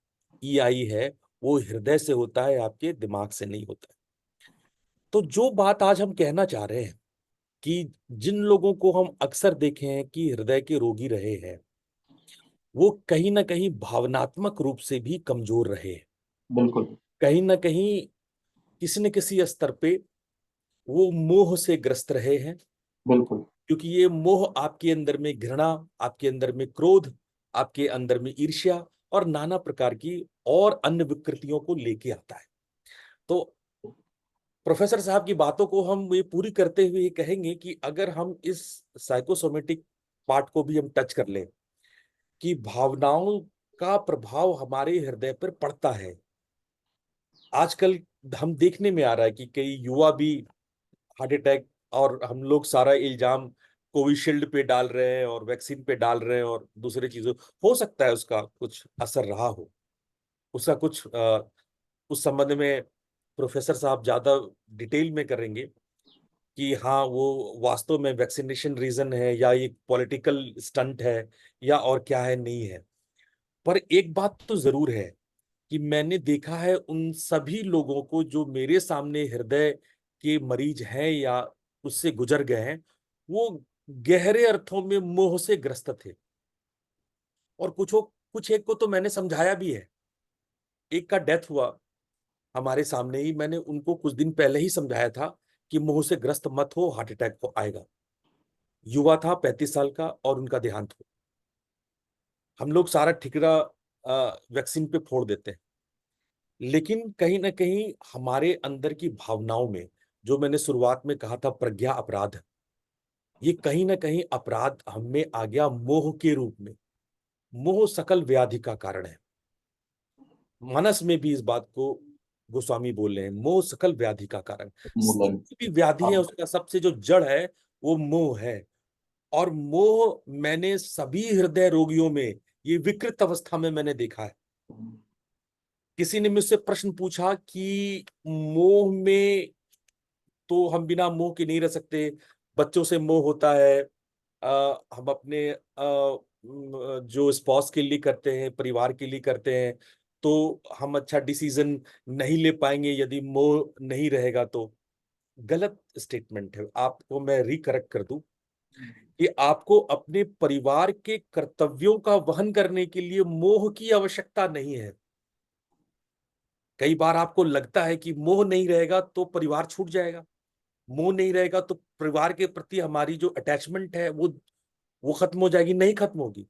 ईआई है, वो हृदय से होता है, आपके दिमाग से नहीं होता है। तो जो बात आज हम कहना चाह रहे हैं कि जिन लोगों को हम अक्सर देखे हैं कि हृदय के रोगी रहे हैं, वो कहीं ना कहीं भावनात्मक रूप से भी कमजोर रहे हैं। बिल्कुल। कहीं ना कहीं किसी न किसी स्तर पे वो मोह से ग्रस्त रहे हैं। बिल्कुल। क्योंकि ये मोह आपके अंदर में घृणा, आपके अंदर में क्रोध, आपके अंदर में ईर्ष्या और नाना प्रकार की और अन्य विकृतियों को लेके आता है। तो प्रोफेसर साहब की बातों को हम ये पूरी करते हुए ये कहेंगे कि अगर हम इस साइकोसोमेटिक पार्ट को भी हम टच कर लें कि भावनाओं का प्रभाव हमारे हृदय पर पड़ता है। आजकल हम देखने में आ रहा है कि कई युवा भी हार्ट अटैक, और हम लोग सारा इल्जाम कोविशील्ड पे डाल रहे हैं और वैक्सीन पे डाल रहे हैं और दूसरी चीजों। हो सकता है उसका कुछ असर रहा हो, उसका कुछ उस संबंध में प्रोफेसर साहब ज्यादा डिटेल में करेंगे कि हाँ वो वास्तव में वैक्सीनेशन रीजन है या ये पॉलिटिकल स्टंट है या और क्या है, नहीं है। पर एक बात तो जरूर है कि मैंने देखा है उन सभी लोगों को जो मेरे सामने हृदय के मरीज हैं या उससे गुजर गए हैं, वो गहरे अर्थों में मोह से ग्रस्त थे। और कुछ एक को तो मैंने समझाया भी है। एक का डेथ हुआ हमारे सामने ही, मैंने उनको कुछ दिन पहले ही समझाया था कि मोह से ग्रस्त मत हो, हार्ट अटैक को आएगा। युवा था, 35 साल का, और उनका देहांत हुआ। हम लोग सारा ठिकरा वैक्सीन पे फोड़ देते हैं, लेकिन कहीं ना कहीं हमारे अंदर की भावनाओं में, जो मैंने शुरुआत में कहा था प्रज्ञा अपराध, ये कहीं ना कहीं अपराध हमें आ गया मोह के रूप में। मोह सकल व्याधि का कारण है। मानस में भी इस बात को गोस्वामी बोल रहे हैं, मोह सकल व्याधि का कारण। मूलन। जितनी भी व्याधि है अब उसका सबसे जो जड़ है वो मोह है। और मोह मैंने सभी हृदय रोगियों में, ये विकृत अवस्था में मैंने देखा है। किसी ने मुझसे प्रश्न पूछा कि मोह में तो हम बिना मोह के नहीं रह सकते, बच्चों से मोह होता है, हम अपने जो स्पॉस के लिए करते हैं, परिवार के लिए करते हैं, तो हम अच्छा डिसीजन नहीं ले पाएंगे यदि मोह नहीं रहेगा तो। गलत स्टेटमेंट है। आपको मैं रिकरेक्ट कर दूं कि आपको अपने परिवार के कर्तव्यों का वहन करने के लिए मोह की आवश्यकता नहीं है। कई बार आपको लगता है कि मोह नहीं रहेगा तो परिवार छूट जाएगा, मोह नहीं रहेगा तो परिवार के प्रति हमारी जो अटैचमेंट है वो खत्म हो जाएगी। नहीं खत्म होगी।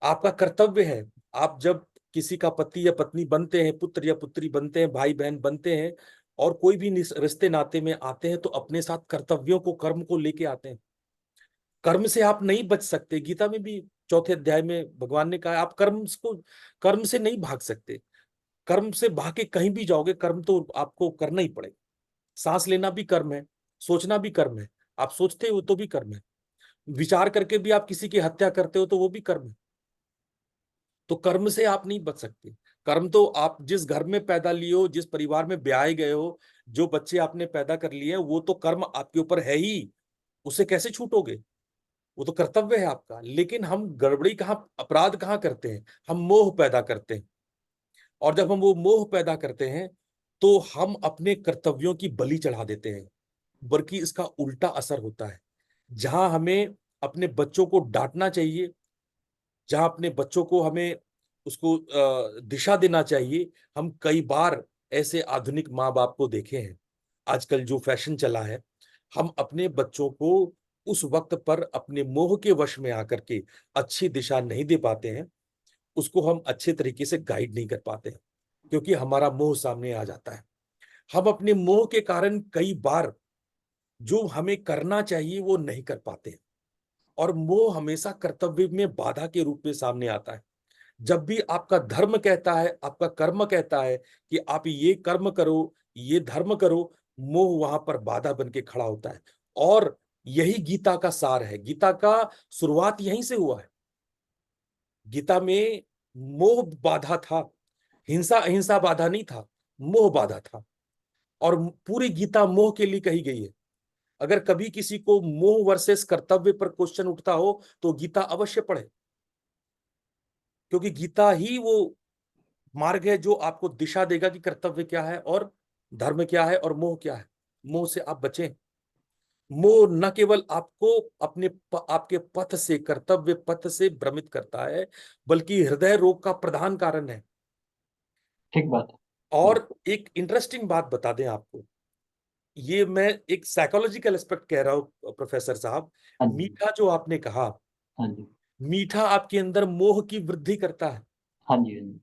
आपका कर्तव्य है। आप जब किसी का पति या पत्नी बनते हैं, पुत्र या पुत्री बनते हैं, भाई बहन बनते हैं, और कोई भी रिश्ते नाते में आते हैं, तो अपने साथ कर्तव्यों को, कर्म को लेके आते हैं। कर्म से आप नहीं बच सकते। गीता में भी 4थे अध्याय में भगवान ने कहा आप कर्म से नहीं भाग सकते। कर्म से भाग के कहीं भी जाओगे, कर्म तो आपको करना ही पड़ेगा। सांस लेना भी कर्म है, सोचना भी कर्म है, आप सोचते हो तो भी कर्म है, विचार करके भी आप किसी की हत्या करते हो तो वो भी कर्म है। तो कर्म से आप नहीं बच सकते। कर्म तो आप जिस घर में पैदा लिए हो, जिस परिवार में ब्याए गए हो, जो बच्चे आपने पैदा कर लिए हैं, वो तो कर्म आपके ऊपर है ही, उससे कैसे छूटोगे? वो तो कर्तव्य है आपका। लेकिन हम गड़बड़ी कहाँ, अपराध कहाँ करते हैं? हम मोह पैदा करते हैं, और जब हम वो मोह पैदा करते हैं तो हम अपने कर्तव्यों की बलि चढ़ा देते हैं। बल्कि इसका उल्टा असर होता है। जहां हमें अपने बच्चों को डांटना चाहिए, जहां अपने बच्चों को हमें उसको दिशा देना चाहिए, हम कई बार ऐसे आधुनिक माँ बाप को देखे हैं। आजकल जो फैशन चला है, हम अपने बच्चों को उस वक्त पर अपने मोह के वश में आकर के अच्छी दिशा नहीं दे पाते हैं, उसको हम अच्छे तरीके से गाइड नहीं कर पाते हैं, क्योंकि हमारा मोह सामने आ जाता है। हम अपने मोह के कारण कई बार जो हमें करना चाहिए वो नहीं कर पाते हैं, और मोह हमेशा कर्तव्य में बाधा के रूप में सामने आता है। जब भी आपका धर्म कहता है, आपका कर्म कहता है कि आप ये कर्म करो, ये धर्म करो, मोह वहां पर बाधा बन के खड़ा होता है। और यही गीता का सार है। गीता का शुरुआत यहीं से हुआ है। गीता में मोह बाधा था, हिंसा अहिंसा बाधा नहीं था, मोह बाधा था। और पूरी गीता मोह के लिए कही गई है। अगर कभी किसी को मोह वर्सेस कर्तव्य पर क्वेश्चन उठता हो तो गीता अवश्य पढ़े, क्योंकि गीता ही वो मार्ग है जो आपको दिशा देगा कि कर्तव्य क्या है और धर्म क्या है और मोह क्या है। मोह से आप बचें। मोह न केवल आपको आपके पथ से, कर्तव्य पथ से भ्रमित करता है, बल्कि हृदय रोग का प्रधान कारण है। ठीक बात है। और एक इंटरेस्टिंग बात बता दें आपको, ये मैं एक साइकोलॉजिकल एस्पेक्ट कह रहा हूं प्रोफेसर साहब। हाँ जी। मीठा जो आपने कहा, हाँ जी। मीठा आपके अंदर मोह की वृद्धि करता है। हाँ जी। हाँ जी।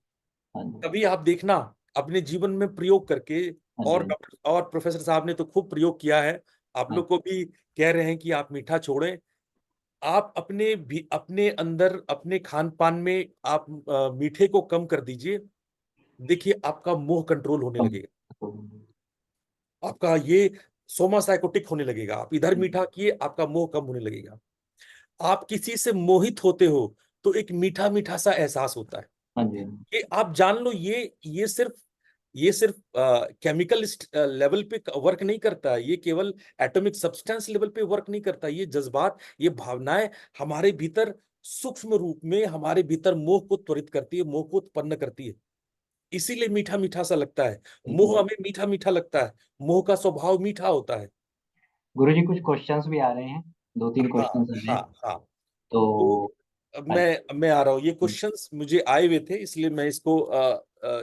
हाँ जी। कभी आप देखना अपने जीवन में प्रयोग करके। हाँ और जी। डॉक्टर और प्रोफेसर साहब ने तो खूब प्रयोग किया है, आप हाँ लोग को भी कह रहे हैं कि आप मीठा छोड़ें। आप अपने भी अपने अंदर अपने खान पान में आप मीठे को कम कर दीजिए। देखिए आपका मोह कंट्रोल होने कम- लगेगा, आपका ये सोमा साइकोटिक होने लगेगा। आप इधर मीठा किए, आपका मोह कम होने लगेगा। आप किसी से मोहित होते हो तो एक मीठा मीठा सा एहसास होता है। हाँ जी। हाँ जी। ये आप जान लो, ये सिर्फ केमिकल लेवल पे वर्क नहीं करता है, ये केवल एटॉमिक सब्सटेंस लेवल पे वर्क नहीं करता। ये जज्बात, ये भावनाएं हमारे भीतर सूक्ष्म रूप में हमारे भीतर मोह को त्वरित करती है, मोह को उत्पन्न करती है। इसीलिए मीठा मीठा सा लगता है। ठीक मोह बात। हमें मीठा मीठा लगता है, मोह का स्वभाव मीठा होता है। गुरुजी कुछ क्वेश्चंस भी आ रहे हैं, 2-3 हाँ क्वेश्चंस आ रहे हाँ हैं। हाँ। तो तो अब हाँ मैं आ रहा हूँ। ये जी। क्वेश्चंस मुझे आए हुए थे, इसलिए मैं इसको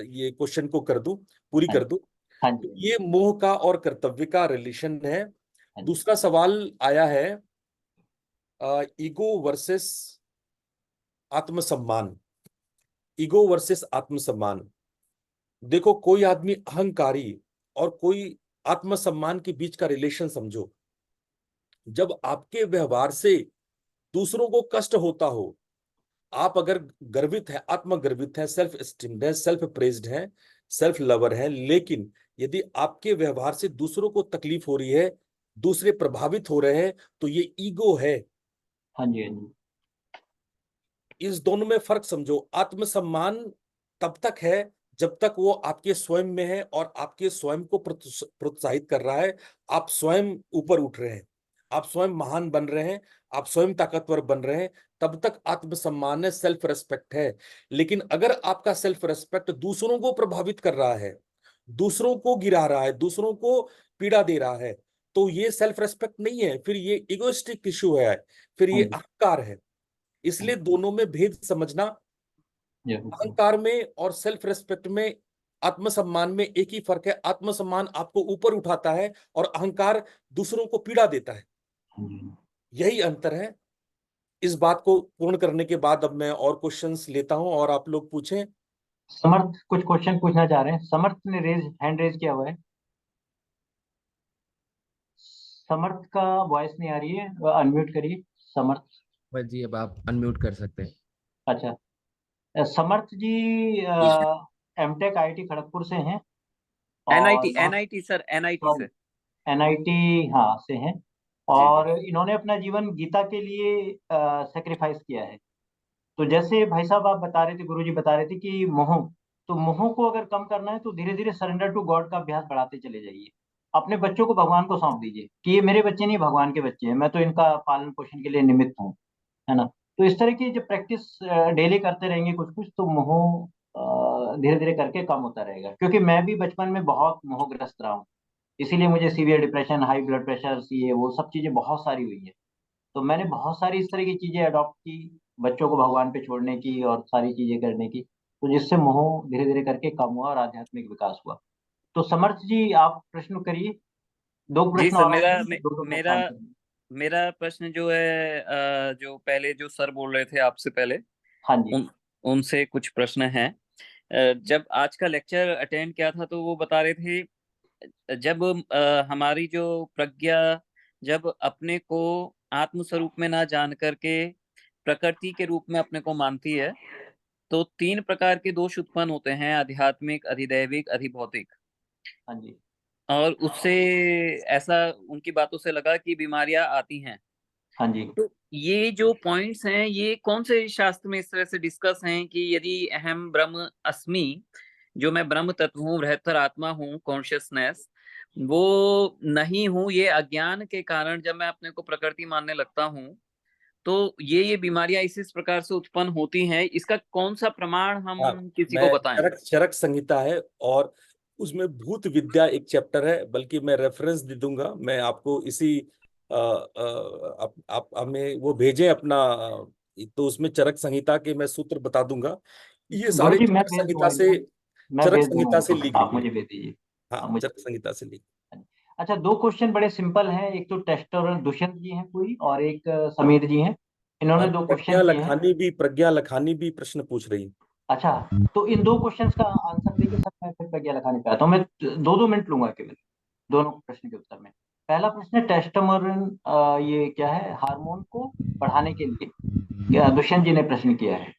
ये क्वेश्चन को कर दूं, पूरी हाँ कर जी। दूं। हाँ तो जी। ये मोह का और कर्तव्य का रिलेशन है। हाँ जी। दूसरा सवाल आया है, ईगो वर्सेस आत्मसम्मान। ईगो वर्सेस आत्मसम्मान। देखो, कोई आदमी अहंकारी और कोई आत्मसम्मान के बीच का रिलेशन समझो। जब आपके व्यवहार से दूसरों को कष्ट होता हो, आप अगर गर्वित है, आत्मगर्वित है, सेल्फ एस्टीम्ड है, सेल्फ प्रेज्ड है, सेल्फ लवर है, लेकिन यदि आपके व्यवहार से दूसरों को तकलीफ हो रही है, दूसरे प्रभावित हो रहे हैं, तो ये ईगो है। हाँ जी। हाँ जी। इस दोनों में फर्क समझो। आत्मसम्मान तब तक है जब तक वो आपके स्वयं में है और आपके स्वयं को प्रोत्साहित कर रहा है। आप स्वयं ऊपर उठ रहे हैं, आप स्वयं महान बन रहे हैं, आप स्वयं ताकतवर बन रहे हैं, तब तक आत्मसम्मान है, सेल्फ रेस्पेक्ट है। लेकिन अगर आपका सेल्फ रेस्पेक्ट दूसरों को प्रभावित कर रहा है, दूसरों को गिरा रहा है, दूसरों को पीड़ा दे रहा है, तो ये सेल्फ रेस्पेक्ट नहीं है, फिर ये इगोइस्टिक इशू है, फिर हाँ ये जी। अहंकार है। हाँ इसलिए दोनों में भेद समझना। जरूर जरूर। अहंकार में और सेल्फ रेस्पेक्ट में, आत्मसम्मान में एक ही फर्क है। आत्मसम्मान आपको ऊपर उठाता है और अहंकार दूसरों को पीड़ा देता है। हाँ जी। यही अंतर है। इस बात को पूर्ण करने के बाद अब मैं और क्वेश्चंस लेता हूं और आप लोग पूछें। समर्थ कुछ क्वेश्चन पूछना चाह रहे हैं। समर्थ ने हैंड रेज किया हुआ है। समर्थ का वॉइस नहीं आ रही है, अनम्यूट करिए समर्थ। बस जी, अब आप अनम्यूट कर सकते हैं। अच्छा। समर्थ जी ठीक है। एमटेक आईआईटी खड़गपुर से हैं और एनआईटी एनआईटी सर, एनआईटी से। एनआईटी हाँ से हैं। जी जी। और इन्होंने अपना जीवन गीता के लिए सेक्रीफाइस किया है। तो जैसे भाई साहब आप बता रहे थे, गुरुजी बता रहे थे कि मोह तो मोह को अगर कम करना है तो धीरे धीरे सरेंडर टू गॉड का अभ्यास बढ़ाते चले जाइए। अपने बच्चों को भगवान को सौंप दीजिए कि ये मेरे बच्चे नहीं, भगवान के बच्चे हैं, मैं तो इनका पालन पोषण के लिए निमित्त हूँ, है ना। तो इस तरह की जब प्रैक्टिस डेली करते रहेंगे कुछ कुछ, तो मोह धीरे धीरे करके कम होता रहेगा। क्योंकि मैं भी बचपन में बहुत मोहग्रस्त रहा हूँ, इसीलिए मुझे severe depression, high blood pressure, ये वो सब चीजें बहुत सारी हुई है। तो मैंने बहुत सारी इस तरह की चीजें अडॉप्ट की, बच्चों को भगवान पे छोड़ने की और सारी चीजें करने की, तो जिससे मोह धीरे धीरे करके कम हुआ और आध्यात्मिक विकास हुआ। तो समर्थ जी आप प्रश्न करिए। दो जी प्रश्न सर, और आए हैं, दो प्रश्न मेरा आंसर करिए। मेरा प्रश्न जो है, जो पहले जो सर बोल रहे थे आपसे पहले, हाँ जी। उन उनसे कुछ प्रश्न हैं। जब आज का लेक्चर अटेंड किया था तो वो बता रहे थे, जब हमारी जो प्रज्ञा जब अपने को आत्म स्वरूप में ना जान करके प्रकृति के रूप में अपने को मानती है, तो तीन प्रकार के दोष उत्पन्न होते हैं: आध्यात्मिक, अधिदैविक, अधिभौतिक। हाँ जी। और उससे ऐसा उनकी बातों से लगा कि बीमारियां आती हैं। हाँ जी। तो ये जो पॉइंट्स हैं, ये कौन से शास्त्र में इस तरह से डिस्कस हैं कि यदि अहम ब्रह्म अस्मि, जो मैं ब्रह्म तत्व हूँ, बृहत्तर आत्मा हूँ, कॉन्शियसनेस, वो नहीं हूँ, ये अज्ञान के कारण जब मैं अपने को प्रकृति मानने लगता हूँ, तो ये बीमारियां इस प्रकार से उत्पन्न होती हैं। इसका कौन सा प्रमाण हाँ, हम किसी को मैं बताएं? चरक चरक संहिता है, और उसमें भूत विद्या एक चैप्टर है, बल्कि मैं रेफरेंस दे दूंगा, मैं आपको इसी आप हमें वो भेजें अपना, तो उसमें चरक संहिता के मैं सूत्र बता दूंगा। ये गुरु सारे जी मैं भेज दूंगा इनको, मैं चरक भेज दूंगा संहिता से इनको, लीक आप हुई है। मुझे भेज दीजिए। हाँ, आप मुझे चरक संहिता से लीक। अच्छा, दो क्वेश्चन बड़े सिंपल हैं। एक तो टेस्टर दुष्यंत जी हैं कोई, और एक समीर जी हैं। इन्होंने और दो क्वेश्चन किए हैं। प्रज्ञा लखानी भी प्रश्न पूछ रही है। अच्छा, तो इन दो क्वेश्चंस का आंसर देके सर मैं फिर प्रज्ञा लखानी पे आता हूँ। मैं 2-2 मिनट लूंगा केवल दोनों प्रश्न के उत्तर में। पहला प्रश्न है टेस्टोमेरोन, ये क्या है, हार्मोन को बढ़ाने के लिए दुष्यंत जी ने प्रश्न किया है।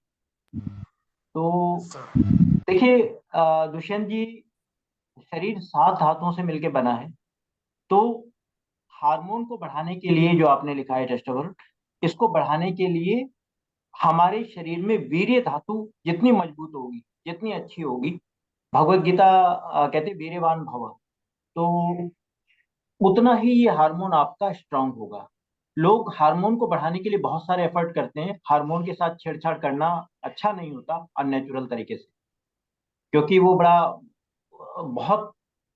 तो देखिए दुष्यंत जी, शरीर 7 धातुओं से मिलकर बना है। तो हार्मोन को बढ़ाने के लिए जो आपने लिखा है टेस्टोमेरोन, इसको बढ़ाने के लिए हमारे शरीर में वीर्य धातु जितनी मजबूत होगी, जितनी अच्छी होगी, भगवत गीता कहते हैं वीर्यवान भव, तो उतना ही ये हार्मोन आपका स्ट्रांग होगा। लोग हार्मोन को बढ़ाने के लिए बहुत सारे एफर्ट करते हैं। हार्मोन के साथ छेड़छाड़ करना अच्छा नहीं होता अननेचुरल तरीके से, क्योंकि वो बड़ा बहुत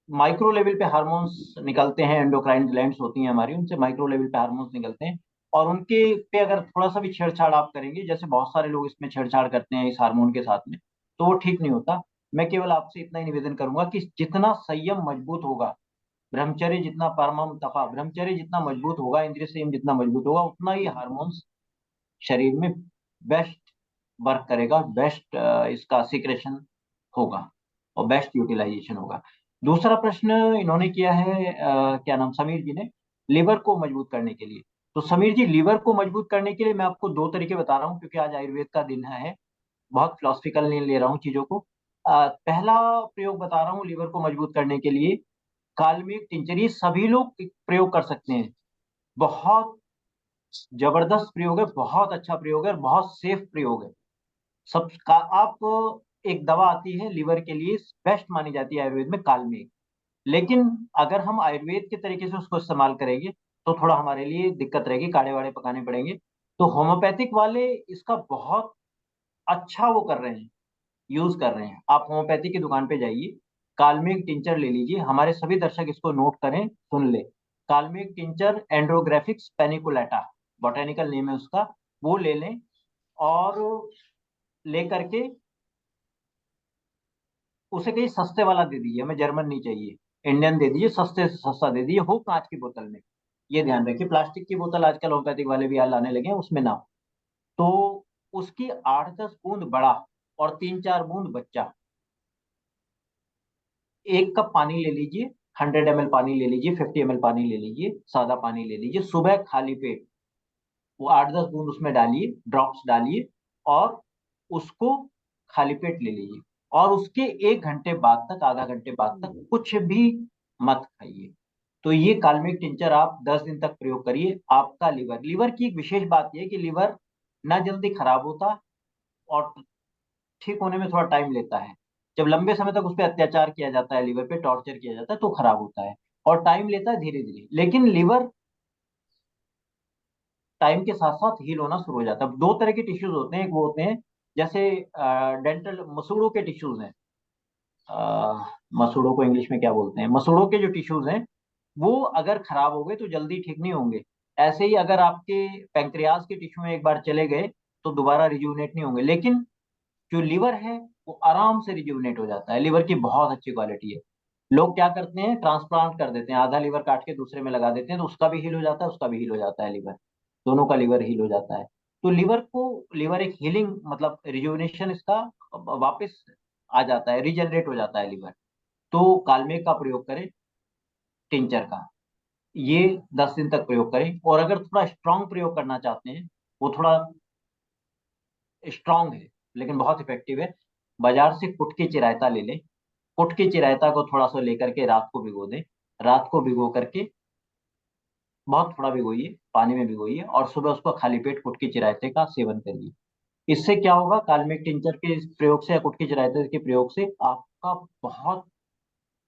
माइक्रो लेवल पे हार्मोन्स निकलते हैं, एंडोक्राइन ग्लैंड्स होती हैं हमारी, उनसे माइक्रो लेवल पे हार्मोन्स निकलते हैं। और उनके पे अगर थोड़ा सा भी छेड़छाड़ आप करेंगे, जैसे बहुत सारे लोग इसमें छेड़छाड़ करते हैं इस हार्मोन के साथ में, तो वो ठीक नहीं होता। मैं केवल आपसे इतना ही निवेदन करूंगा कि जितना संयम मजबूत होगा, ब्रह्मचर्य जितना, परमम तपा, ब्रह्मचर्य जितना मजबूत होगा, इंद्रिय संयम जितना मजबूत होगा, उतना ही हार्मोन्स शरीर में बेस्ट वर्क करेगा, बेस्ट इसका सीक्रेशन होगा और बेस्ट यूटिलाइजेशन होगा। दूसरा प्रश्न इन्होंने किया है क्या नाम, समीर जी ने, लिवर को मजबूत करने के लिए। तो समीर जी, लिवर को मजबूत करने के लिए मैं आपको 2 तरीके बता रहा हूँ, क्योंकि आज आयुर्वेद का दिन है, बहुत फिलोसफिकल नहीं ले रहा हूँ चीजों को। पहला प्रयोग बता रहा हूँ लिवर को मजबूत करने के लिए, कालमेघ टिंचर। ये सभी लोग प्रयोग कर सकते हैं, बहुत जबरदस्त प्रयोग है, बहुत अच्छा प्रयोग है और बहुत सेफ प्रयोग है। सब का आप, एक दवा आती है लीवर के लिए, बेस्ट मानी जाती है आयुर्वेद में, कालमेघ। लेकिन अगर हम आयुर्वेद के तरीके से उसको इस्तेमाल करेंगे तो थोड़ा हमारे लिए दिक्कत रहेगी, काढ़े वाड़े पकाने पड़ेंगे। तो होम्योपैथिक वाले इसका बहुत अच्छा वो कर रहे हैं, यूज कर रहे हैं। आप होम्योपैथी की दुकान पे जाइए, कालमेघ टिंचर ले लीजिए। हमारे सभी दर्शक इसको नोट करें, सुन ले, कालमेघ टिंचर एंड्रोग्राफिक्स पेनिकुलेटा, बॉटेनिकल नेम है उसका, वो ले लें। और ले करके उसे कहीं सस्ते वाला दे दीजिए, हमें जर्मन नहीं चाहिए, इंडियन दे दीजिए, सस्ते से सस्ता दे दीजिए, हो कांच की बोतल में। ये ध्यान रखिए, प्लास्टिक की बोतल आजकल होम्योपैथिक वाले भी लाने लगे हैं, उसमें ना हो। तो उसकी 8-10 बूंद बड़ा और 3-4 बूंद बच्चा, 1 कप पानी ले लीजिए, 100 ml पानी ले लीजिए, 50 ml पानी ले लीजिए, सादा पानी ले लीजिए, सुबह खाली पेट वो 8-10 बूंद उसमें डालिए, ड्रॉप्स डालिए, और उसको खाली पेट ले लीजिए। और उसके 1 घंटे बाद तक, आधा घंटे बाद तक कुछ भी मत खाइए। तो ये काल्मिक टिंचर आप 10 दिन तक प्रयोग करिए। आपका लिवर, लिवर की एक विशेष बात यह है कि लिवर ना जल्दी खराब होता और ठीक होने में थोड़ा टाइम लेता है। जब लंबे समय तक उस पर अत्याचार किया जाता है, लिवर पे टॉर्चर किया जाता है, तो खराब होता है और टाइम लेता है धीरे धीरे। लेकिन लिवर टाइम के साथ साथ हील होना शुरू हो जाता है। दो तरह के टिश्यूज होते हैं, एक वो होते हैं जैसे डेंटल मसूड़ों के टिश्यूज हैं, मसूड़ों को इंग्लिश में क्या बोलते हैं, मसूड़ों के जो टिश्यूज हैं वो अगर खराब हो गए तो जल्दी ठीक नहीं होंगे। ऐसे ही अगर आपके पैंक्रियाज के टिश्यू में एक बार चले गए तो दोबारा रिजुविनेट नहीं होंगे। लेकिन जो लिवर है वो आराम से रिजुविनेट हो जाता है। लिवर की बहुत अच्छी क्वालिटी है। लोग क्या करते हैं, ट्रांसप्लांट कर देते हैं, आधा लिवर काट के दूसरे में लगा देते हैं, तो उसका भी हील हो जाता है, उसका भी हील हो जाता है लिवर, दोनों का लिवर हील हो जाता है। तो लिवर एक हीलिंग मतलब रिजुविनेशन इसका वापस आ जाता है, रिजनरेट हो जाता है लिवर। तो कालमेघ का प्रयोग करें, टिंचर का, ये 10 दिन तक प्रयोग करें। और अगर थोड़ा स्ट्रांग प्रयोग करना चाहते हैं, वो थोड़ा स्ट्रांग है लेकिन बहुत इफेक्टिव है, बाजार से कुटकी चिरायता ले लें। कुटकी चिरायता को थोड़ा सा लेकर के रात को भिगो दें। रात को भिगो करके बहुत थोड़ा भिगोइए, पानी में भिगोइए, और सुबह उसको खाली पेट कुटकी चिरायते का सेवन करिए। इससे क्या होगा, कालमेघ टिंचर के इस प्रयोग से या कुटकी चिरायते के प्रयोग से आपका बहुत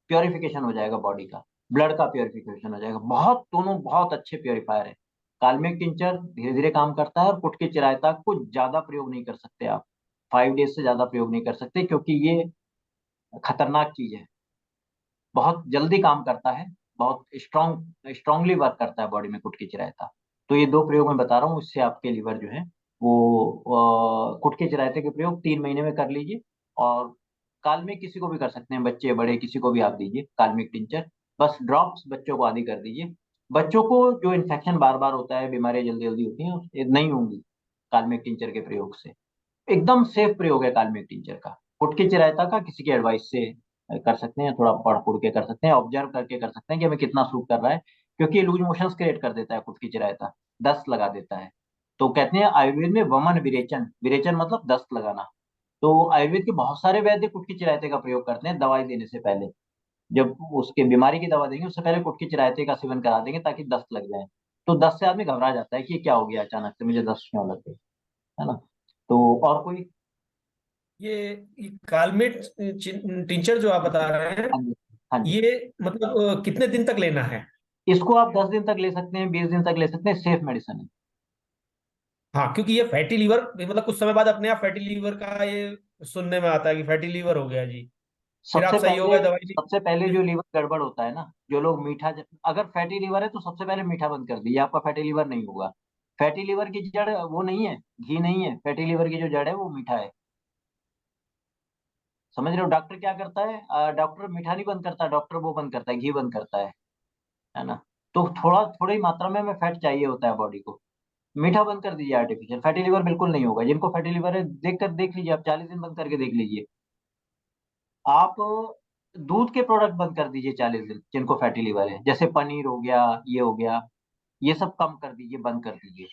प्योरिफिकेशन हो जाएगा, बॉडी का ब्लड का प्योरिफिकेशन हो जाएगा। बहुत दोनों बहुत अच्छे प्योरीफायर है। कालमेघ टिंचर धीरे धीरे काम करता है, और कुटकी चिरायता को ज्यादा प्रयोग नहीं कर सकते आप, 5 डेज से ज्यादा प्रयोग नहीं कर सकते, क्योंकि ये खतरनाक चीज है, बहुत जल्दी काम करता है, बहुत स्ट्रांगली वर्क करता है बॉडी में कुटकी चिरायता। तो ये दो प्रयोग मैं बता रहा हूँ, इससे आपके लीवर जो है वो कुटकी चिरायते के प्रयोग 3 महीने में कर लीजिए। और कालमेघ किसी को भी कर सकते हैं, बच्चे बड़े किसी को भी आप दीजिए कालमेघ टिंचर। बस ड्रॉप्स बच्चों को आदि कर दीजिए। बच्चों को जो इन्फेक्शन बार बार होता है, बीमारियां जल्दी जल्दी होती हैं, ये नहीं होंगी कालमेघ टिंचर के प्रयोग से। एकदम सेफ प्रयोग है कालमेघ टिंचर का। कुटकी चिरायता का किसी की एडवाइस से कर सकते हैं, थोड़ा पढ़ पुढ़ के कर सकते हैं, ऑब्जर्व करके कर सकते हैं कि हमें कितना सूट कर रहा है, क्योंकि ये लूज मोशंस क्रिएट कर देता है कुटकी चिरायता, दस्त लगा देता है। तो कहते हैं आयुर्वेद में वमन विरेचन, विरेचन मतलब दस्त लगाना। तो आयुर्वेद के बहुत सारे वैद्य कुटकी चिरायते का प्रयोग करते हैं दवाई देने से पहले। जब उसके बीमारी की दवा देंगे उससे पहले कुटकी चिरायते का सेवन करा देंगे ताकि दस्त लग जाए। तो दस्त से आदमी घबरा जाता है कि ये क्या हो गया अचानक से, मुझे दस्त क्यों लग गई, है ना। तो और कोई? ये कालमेट टिंचर जो आप बता रहे हैं, हाँ जी, हाँ जी। ये मतलब कितने दिन तक लेना है? इसको आप 10 दिन तक ले सकते हैं, 20 दिन तक ले सकते हैं, सेफ मेडिसिन है। हाँ, क्योंकि ये फैटी लीवर मतलब कुछ समय बाद अपने आप फैटी लीवर का ये सुनने में आता है कि फैटी लीवर हो गया जी, फिर आप सबसे सही हो पहले गए दवाई सबसे पहले ली। जो लीवर गड़बड़ होता है ना, जो लोग मीठा, अगर फैटी लीवर है तो सबसे पहले मीठा बंद कर दीजिए, आपका फैटी लीवर नहीं होगा। फैटी लीवर की जड़ वो नहीं है, घी नहीं है, फैटी लीवर की जो जड़ है वो मीठा है। समझ रहे हो? डॉक्टर क्या करता है, डॉक्टर मीठा नहीं बंद करता, डॉक्टर वो बंद करता है, घी बंद करता है ना। तो थोड़ी मात्रा में हमें फैट चाहिए होता है बॉडी को। मीठा बंद कर दीजिए, आर्टिफिशियल फैटी लिवर बिल्कुल नहीं होगा। जिनको फैटी लिवर है देख लीजिए, आप 40 दिन बंद करके देख लीजिए। आप दूध के प्रोडक्ट बंद कर दीजिए 40 दिन, जिनको फैटी लिवर है, जैसे पनीर हो गया, ये हो गया, ये सब कम कर दीजिए, बंद कर दीजिए,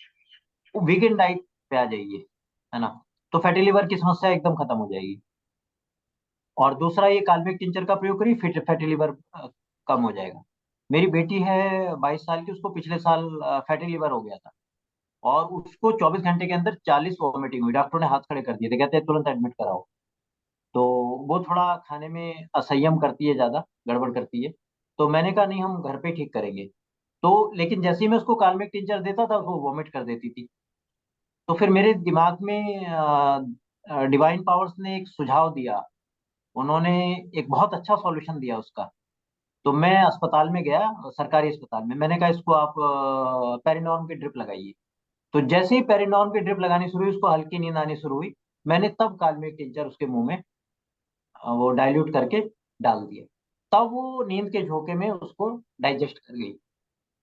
वीगन डाइट पे आ जाइए, है ना। तो फैटी लिवर की समस्या एकदम खत्म हो जाएगी। और दूसरा, ये काल्मिक टिंचर का प्रयोग करिए, फिर फैटी लिवर कम हो जाएगा। मेरी बेटी है 22 साल की, उसको पिछले साल फैटी लिवर हो गया था, और उसको 24 घंटे के अंदर 40 वॉमिटिंग हुई। डॉक्टर ने हाथ खड़े कर दिए थे, कहते हैं तुरंत एडमिट कराओ। तो वो थोड़ा खाने में असंयम करती है, ज्यादा गड़बड़ करती है। तो मैंने कहा नहीं, हम घर पे ठीक करेंगे। तो लेकिन जैसे ही मैं उसको काल्मिक टिंचर देता था वो वॉमिट कर देती थी। तो फिर मेरे दिमाग में डिवाइन पावर्स ने एक सुझाव दिया। उन्होंने एक बहुत अच्छा सॉल्यूशन दिया उसका। तो मैं अस्पताल में गया, सरकारी अस्पताल में, मैंने कहा इसको आप पेरिनॉर्म की ड्रिप लगाइए। तो जैसे ही पेरिनॉर्म की ड्रिप लगानी शुरू हुई, उसको हल्की नींद आनी शुरू हुई। मैंने तब काल्मिक टिंचर उसके मुंह में वो डाइल्यूट करके डाल दिए। तब वो नींद के झोंके में उसको डाइजेस्ट कर गई।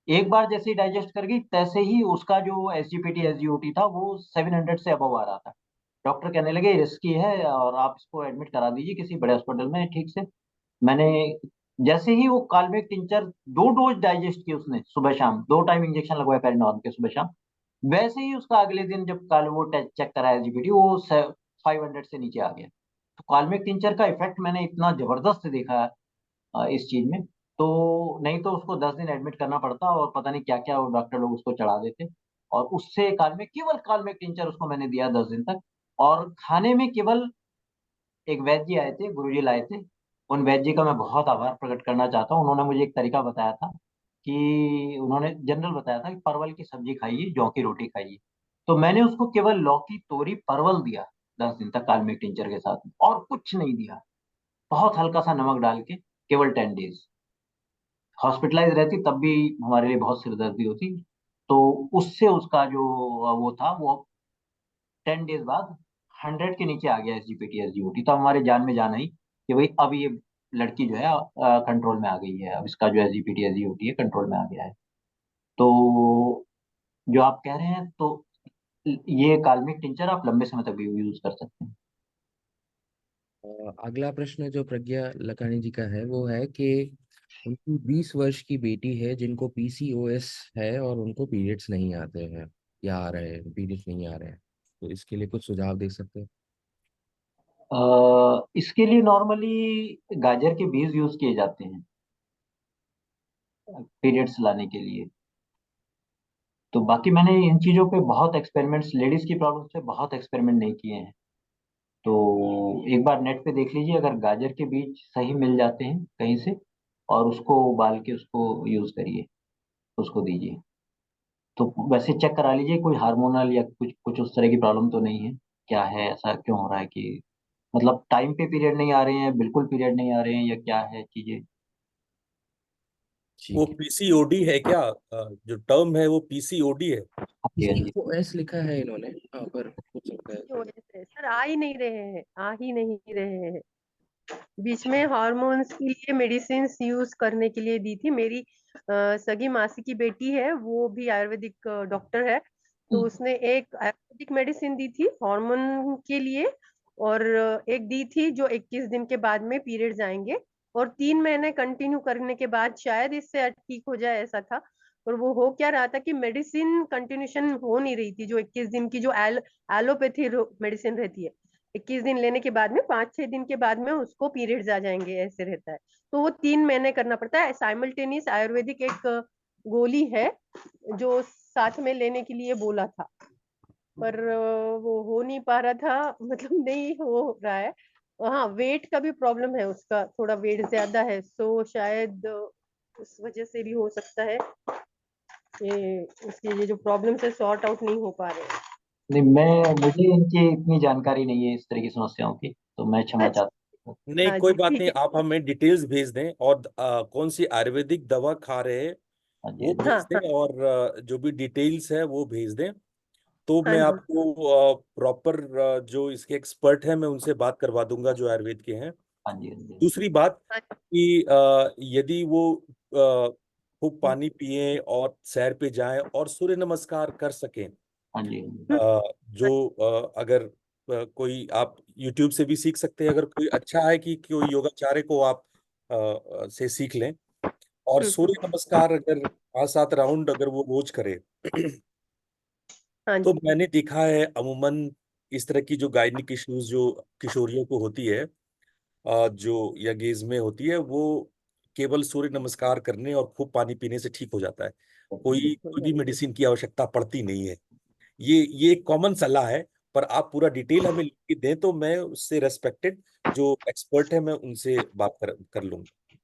एक बार जैसे ही डाइजेस्ट कर गई, तैसे ही उसका जो एसजीपीटी एसजीओटी था वो 700 से अबव आ रहा था। डॉक्टर कहने लगे रिस्की है और आप इसको एडमिट करा दीजिए किसी बड़े हॉस्पिटल में ठीक से। मैंने जैसे ही वो काल्मिक टिंचर 2 डोज डाइजेस्ट किए उसने, सुबह शाम 2 टाइम इंजेक्शन लगवाया पेरिनॉर्म के, सुबह शाम, वैसे ही उसका अगले दिन जब कल वो चेक करा एसजीपीटी, वो 500 से नीचे आ गया। तो काल्मिक टिंचर का इफेक्ट मैंने इतना जबरदस्त देखा इस चीज में। तो नहीं तो उसको 10 दिन एडमिट करना पड़ता, और पता नहीं क्या क्या वो डॉक्टर लोग उसको चढ़ा देते। और उससे केवल काल्मिक टिंचर उसको मैंने दिया 10 दिन तक, और खाने में केवल एक वैद्य जी आए थे, गुरुजी लाए थे। उन वैद्य जी का मैं बहुत आभार प्रकट करना चाहता हूँ। उन्होंने मुझे एक तरीका बताया था कि उन्होंने जनरल बताया था कि परवल की सब्जी खाइए, जौ की रोटी खाइए। तो मैंने उसको केवल लौकी, तोरी, परवल दिया 10 दिन तक कालमिक टिंचर के साथ, और कुछ नहीं दिया। बहुत हल्का सा नमक डाल के, केवल 10 डेज। हॉस्पिटलाइज रहती तब भी हमारे लिए बहुत सिरदर्दी होती। तो उससे उसका जो वो था, वो 10 डेज बाद 100 के नीचे आ गया SGPT SGOT। तो हमारे जान में जान आई कि भाई अब ये लड़की जो है कंट्रोल में आ गई है, अब इसका जो SGPT SGOT है कंट्रोल में आ गया है। तो जो आप कह रहे हैं, तो ये काल्मिक टिंचर आप लंबे समय तक भी यूज कर सकते हैं। अगला प्रश्न जो प्रज्ञा लखानी जी का है वो है कि उनकी 20 वर्ष की बेटी है जिनको PCOS है और उनको पीरियड्स नहीं आते हैं या आ रहे हैं, पीरियड्स नहीं आ रहे हैं, तो इसके लिए कुछ सुझाव दे सकते हैं? इसके लिए नॉर्मली गाजर के बीज यूज किए जाते हैं पीरियड्स लाने के लिए। तो बाकी मैंने इन चीज़ों पे बहुत एक्सपेरिमेंट्स, लेडीज की प्रॉब्लम पे बहुत एक्सपेरिमेंट नहीं किए हैं। तो एक बार नेट पे देख लीजिए, अगर गाजर के बीज सही मिल जाते हैं कहीं से, और उसको उबाल के उसको यूज करिए, उसको दीजिए। तो वैसे चेक करा लीजिए कोई हार्मोनल या कुछ कुछ उस तरह की प्रॉब्लम तो नहीं है। क्या है, ऐसा क्यों हो रहा है कि मतलब टाइम पे पीरियड नहीं आ रहे हैं, बिल्कुल पीरियड नहीं आ रहे हैं, या क्या है चीजें। वो ठीक है। PCOD है क्या? जो टर्म है वो PCOD है? हाँ जी, हाँ जी। PCOS लिखा है इन्होंने, हाँ, पर हो सकता है। की वजह से सर आ ही नहीं रहे हैं, आ ही नहीं रहे हैं। बीच में हार्मोन्स के लिए मेडिसिन यूज करने के लिए दी थी। मेरी सगी मासी की बेटी है, वो भी आयुर्वेदिक डॉक्टर है। तो उसने एक आयुर्वेदिक मेडिसिन दी थी हार्मोन के लिए, और एक दी थी जो 21 दिन के बाद में पीरियड्स आएंगे, और 3 महीने कंटिन्यू करने के बाद शायद इससे ठीक हो जाए, ऐसा था। और वो हो क्या रहा था कि मेडिसिन कंटिन्यूशन हो नहीं रही थी। जो 21 दिन की जो एलोपैथी मेडिसिन रहती है, 21 दिन लेने के बाद में 5-6 दिन के बाद में उसको पीरियड्स आ जाएंगे, ऐसे रहता है। तो वो 3 महीने करना पड़ता है। साइमल्टेनियस आयुर्वेदिक एक गोली है जो साथ में लेने के लिए बोला था, पर वो हो नहीं पा रहा था, मतलब नहीं हो रहा है। हाँ, वेट का भी प्रॉब्लम है, उसका थोड़ा वेट ज्यादा है, सो शायद उस वजह से भी हो सकता है कि उसकी ये जो प्रॉब्लम है सॉर्ट आउट नहीं हो पा रहे हैं। नहीं, मुझे इनकी इतनी जानकारी नहीं है इस तरह की समस्याओं की, तो मैं क्षमा अच्छा, चाहता हूँ। नहीं, हाँ कोई जी, बात ठीक नहीं, है। आप हमें डिटेल्स भेज दें, और कौन सी आयुर्वेदिक दवा खा रहे हैं हाँ जी, वो हाँ जी। हाँ भेज हाँ दें, और जो भी डिटेल्स है वो भेज दें। तो हाँ मैं जी, आपको प्रॉपर जो इसके एक्सपर्ट हैं मैं उनसे बात करवा दूंगा जो आयुर्वेद के हैं। हाँ जी, हाँ जी। दूसरी बात हाँ कि यदि वो खूब जी, पानी पिए और सैर पे जाएं और सूर्य नमस्कार कर सकें, हाँ जी, हाँ जी। जो अगर कोई आप YouTube से भी सीख सकते हैं, अगर कोई अच्छा है कि कोई योगाचार्य को आप से सीख लें, और हम्म, सूर्य नमस्कार अगर 5-7 राउंड अगर वो रोज करे हाँ तो जी, मैंने देखा है अमूमन इस तरह की जो गायनिक इश्यूज जो किशोरियों को होती है, जो यंगेज में होती है, वो केवल सूर्य नमस्कार करने और खूब पानी पीने से ठीक हो जाता है। कोई ठीक हो कोई भी जाएगा। मेडिसिन की आवश्यकता पड़ती नहीं है। ये एक कॉमन सलाह है, पर आप पूरा डिटेल हमें लिख के दें तो मैं उससे रेस्पेक्टेड जो एक्सपर्ट है मैं उनसे बात कर लूंगा।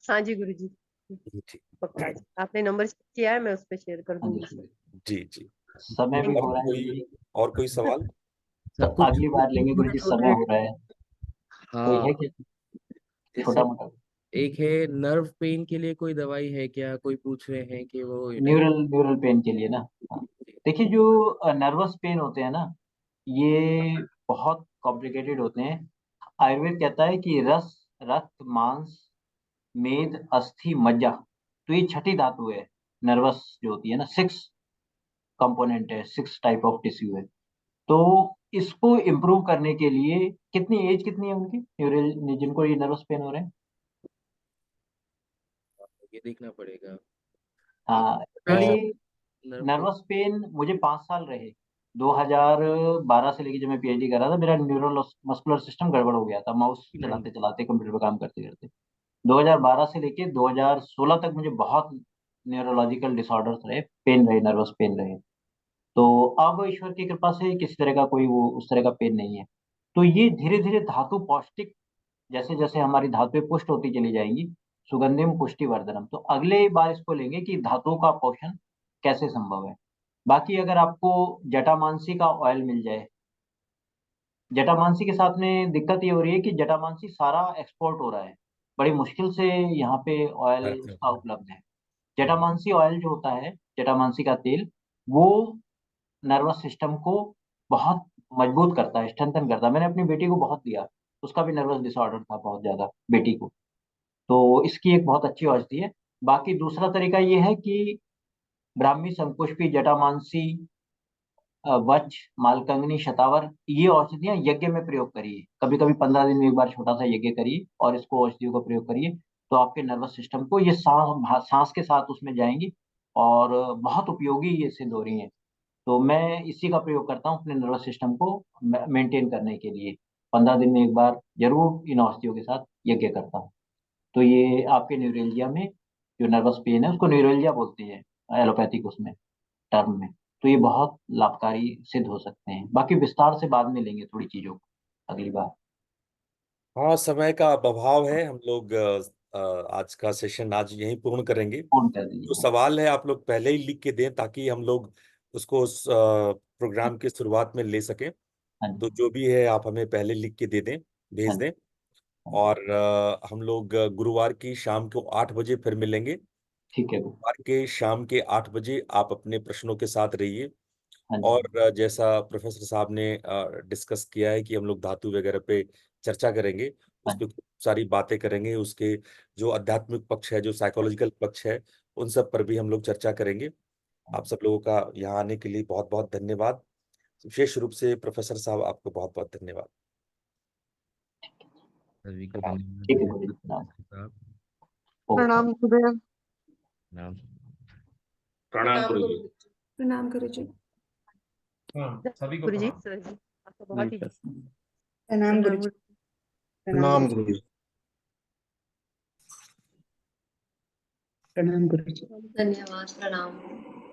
हाँ जी गुरु जी, ठीक। पक्का जी, आपने नंबर किया है, मैं उस पर शेयर कर हाँ जी, दूंगी हाँ सर। जी। जी जी। समय भी थैंक हो और रहा है कोई गुरु जी। और कोई सवाल? सब तो कुछ। अगली बार लेंगे गुरु जी, समय हो रहा है। कोई हाँ, है क्या छोटा जैसे मोटा? एक है नर्व पेन के लिए कोई दवाई है क्या, कोई पूछ रहे हैं कि वो न्यूरल न्यूरल पेन के लिए ना? हाँ। देखिए, जो नर्वस पेन होते हैं ना, ये बहुत कॉम्प्लिकेटेड होते हैं। आयुर्वेद कहता है कि रस, रक्त, मांस, मेद, अस्थि, मज्जा, तो ये छठी धातु है। नर्वस जो होती है ना, 6 कंपोनेंट है, 6 टाइप ऑफ टिश्यू है। तो इसको इम्प्रूव करने के लिए, कितनी एज कितनी है उनकी, न्यूरल जिनको ये नर्वस पेन हो रहे हैं? ये देखना पड़ेगा। हाँ, patient uh, actually nerve pain. Nervous pain मुझे 5 साल रहे। 2012 से लेके जब मैं PhD कर रहा था, मेरा न्यूरो मस्कुलर सिस्टम गड़बड़ हो गया था, माउस चलाते चलाते, कंप्यूटर पर काम करते करते। 2012 से लेके 2016 तक मुझे बहुत न्यूरोलॉजिकल डिसऑर्डर्स रहे, पेन रहे, नर्वस पेन रहे। तो अब ईश्वर की कृपा से किसी तरह का कोई वो उस तरह का पेन नहीं है। तो ये धीरे धीरे धातु पौष्टिक, जैसे जैसे हमारी धातुएं पुष्ट होती चली जाएंगी, सुगंधिम पुष्टिवर्धनम, तो अगले बार इसको लेंगे कि धातुओं का पोषण कैसे संभव है। बाकी अगर आपको जटामांसी का ऑयल मिल जाए, जटामांसी के साथ में दिक्कत ये हो रही है कि जटामांसी सारा एक्सपोर्ट हो रहा है, बड़ी मुश्किल से यहाँ पे ऑयल भारत में उसका उपलब्ध है। जटामांसी ऑयल जो होता है, जटामांसी का तेल, वो नर्वस सिस्टम को बहुत मजबूत करता है, स्ट्रेंथन करता है। मैंने अपनी बेटी को बहुत दिया, उसका भी नर्वस डिसऑर्डर था बहुत ज्यादा बेटी को, तो इसकी एक बहुत अच्छी औषधि है। बाकी दूसरा तरीका ये है कि ब्राह्मी, शंकुष्पी, जटामांसी, वच, मालकंगनी, शतावर, ये औषधियां यज्ञ में प्रयोग करिए। कभी कभी 15 दिन में एक बार छोटा सा यज्ञ करिए और इसको औषधियों का प्रयोग करिए, तो आपके नर्वस सिस्टम को ये सांस के साथ उसमें जाएंगी और बहुत उपयोगी ये सिद्ध हो रही हैं। तो मैं इसी का प्रयोग करता हूँ अपने नर्वस सिस्टम को मेंटेन करने के लिए। 15 दिन में एक बार जरूर इन औषधियों के साथ यज्ञ करता हूँ। तो ये आपके न्यूरेल्जिया में, जो नर्वस पेन है उसको न्यूरेल्जिया बोलते हैं एलोपैथिक उसमें टर्म में, तो ये बहुत लाभकारी सिद्ध हो सकते हैं। बाकी विस्तार से बाद में लेंगे थोड़ी चीजों को अगली बार। हाँ, समय का अभाव है, हम लोग आज का सेशन आज यहीं पूर्ण करेंगे। फोन कर जो दीजिए। सवाल है आप लोग पहले ही लिख के दें ताकि हम लोग उसको उस प्रोग्राम के शुरुआत में ले सकें। हाँ तो जी। जो भी है आप हमें पहले लिख के दे दें, हाँ भेज जी। दें। हाँ जी। और हम लोग गुरुवार की शाम को 8 बजे फिर मिलेंगे। ठीक है। गुरुवार के शाम के 8 बजे आप अपने प्रश्नों के साथ रहिए। हाँ जी। और जैसा प्रोफेसर साहब ने डिस्कस किया है कि हम लोग धातु वगैरह पे चर्चा करेंगे, हाँ उस जी। पर खूब सारी बातें करेंगे, उसके जो आध्यात्मिक पक्ष है, जो साइकोलॉजिकल पक्ष है, उन सब पर भी हम लोग चर्चा करेंगे। आप सब लोगों का यहाँ आने के लिए बहुत बहुत धन्यवाद। विशेष रूप से प्रोफेसर साहब आपको बहुत बहुत धन्यवाद। सभी को प्रणाम। धन्यवाद ठीक है देना गुरु जी, चाहते प्रणाम। हैं साहब। ओके। प्रणाम गुरुदेव। नाम प्रणाम गुरु जी। प्रणाम गुरुजी। हाँ, सभी को गुरुजी, प्रणाम। सर जी, आपका बहुत ही नमस्कार। प्रणाम प्रणाम गुरुजी। गुरु। प्रणाम गुरुजी। प्रणाम गुरुजी। धन्यवाद, प्रणाम।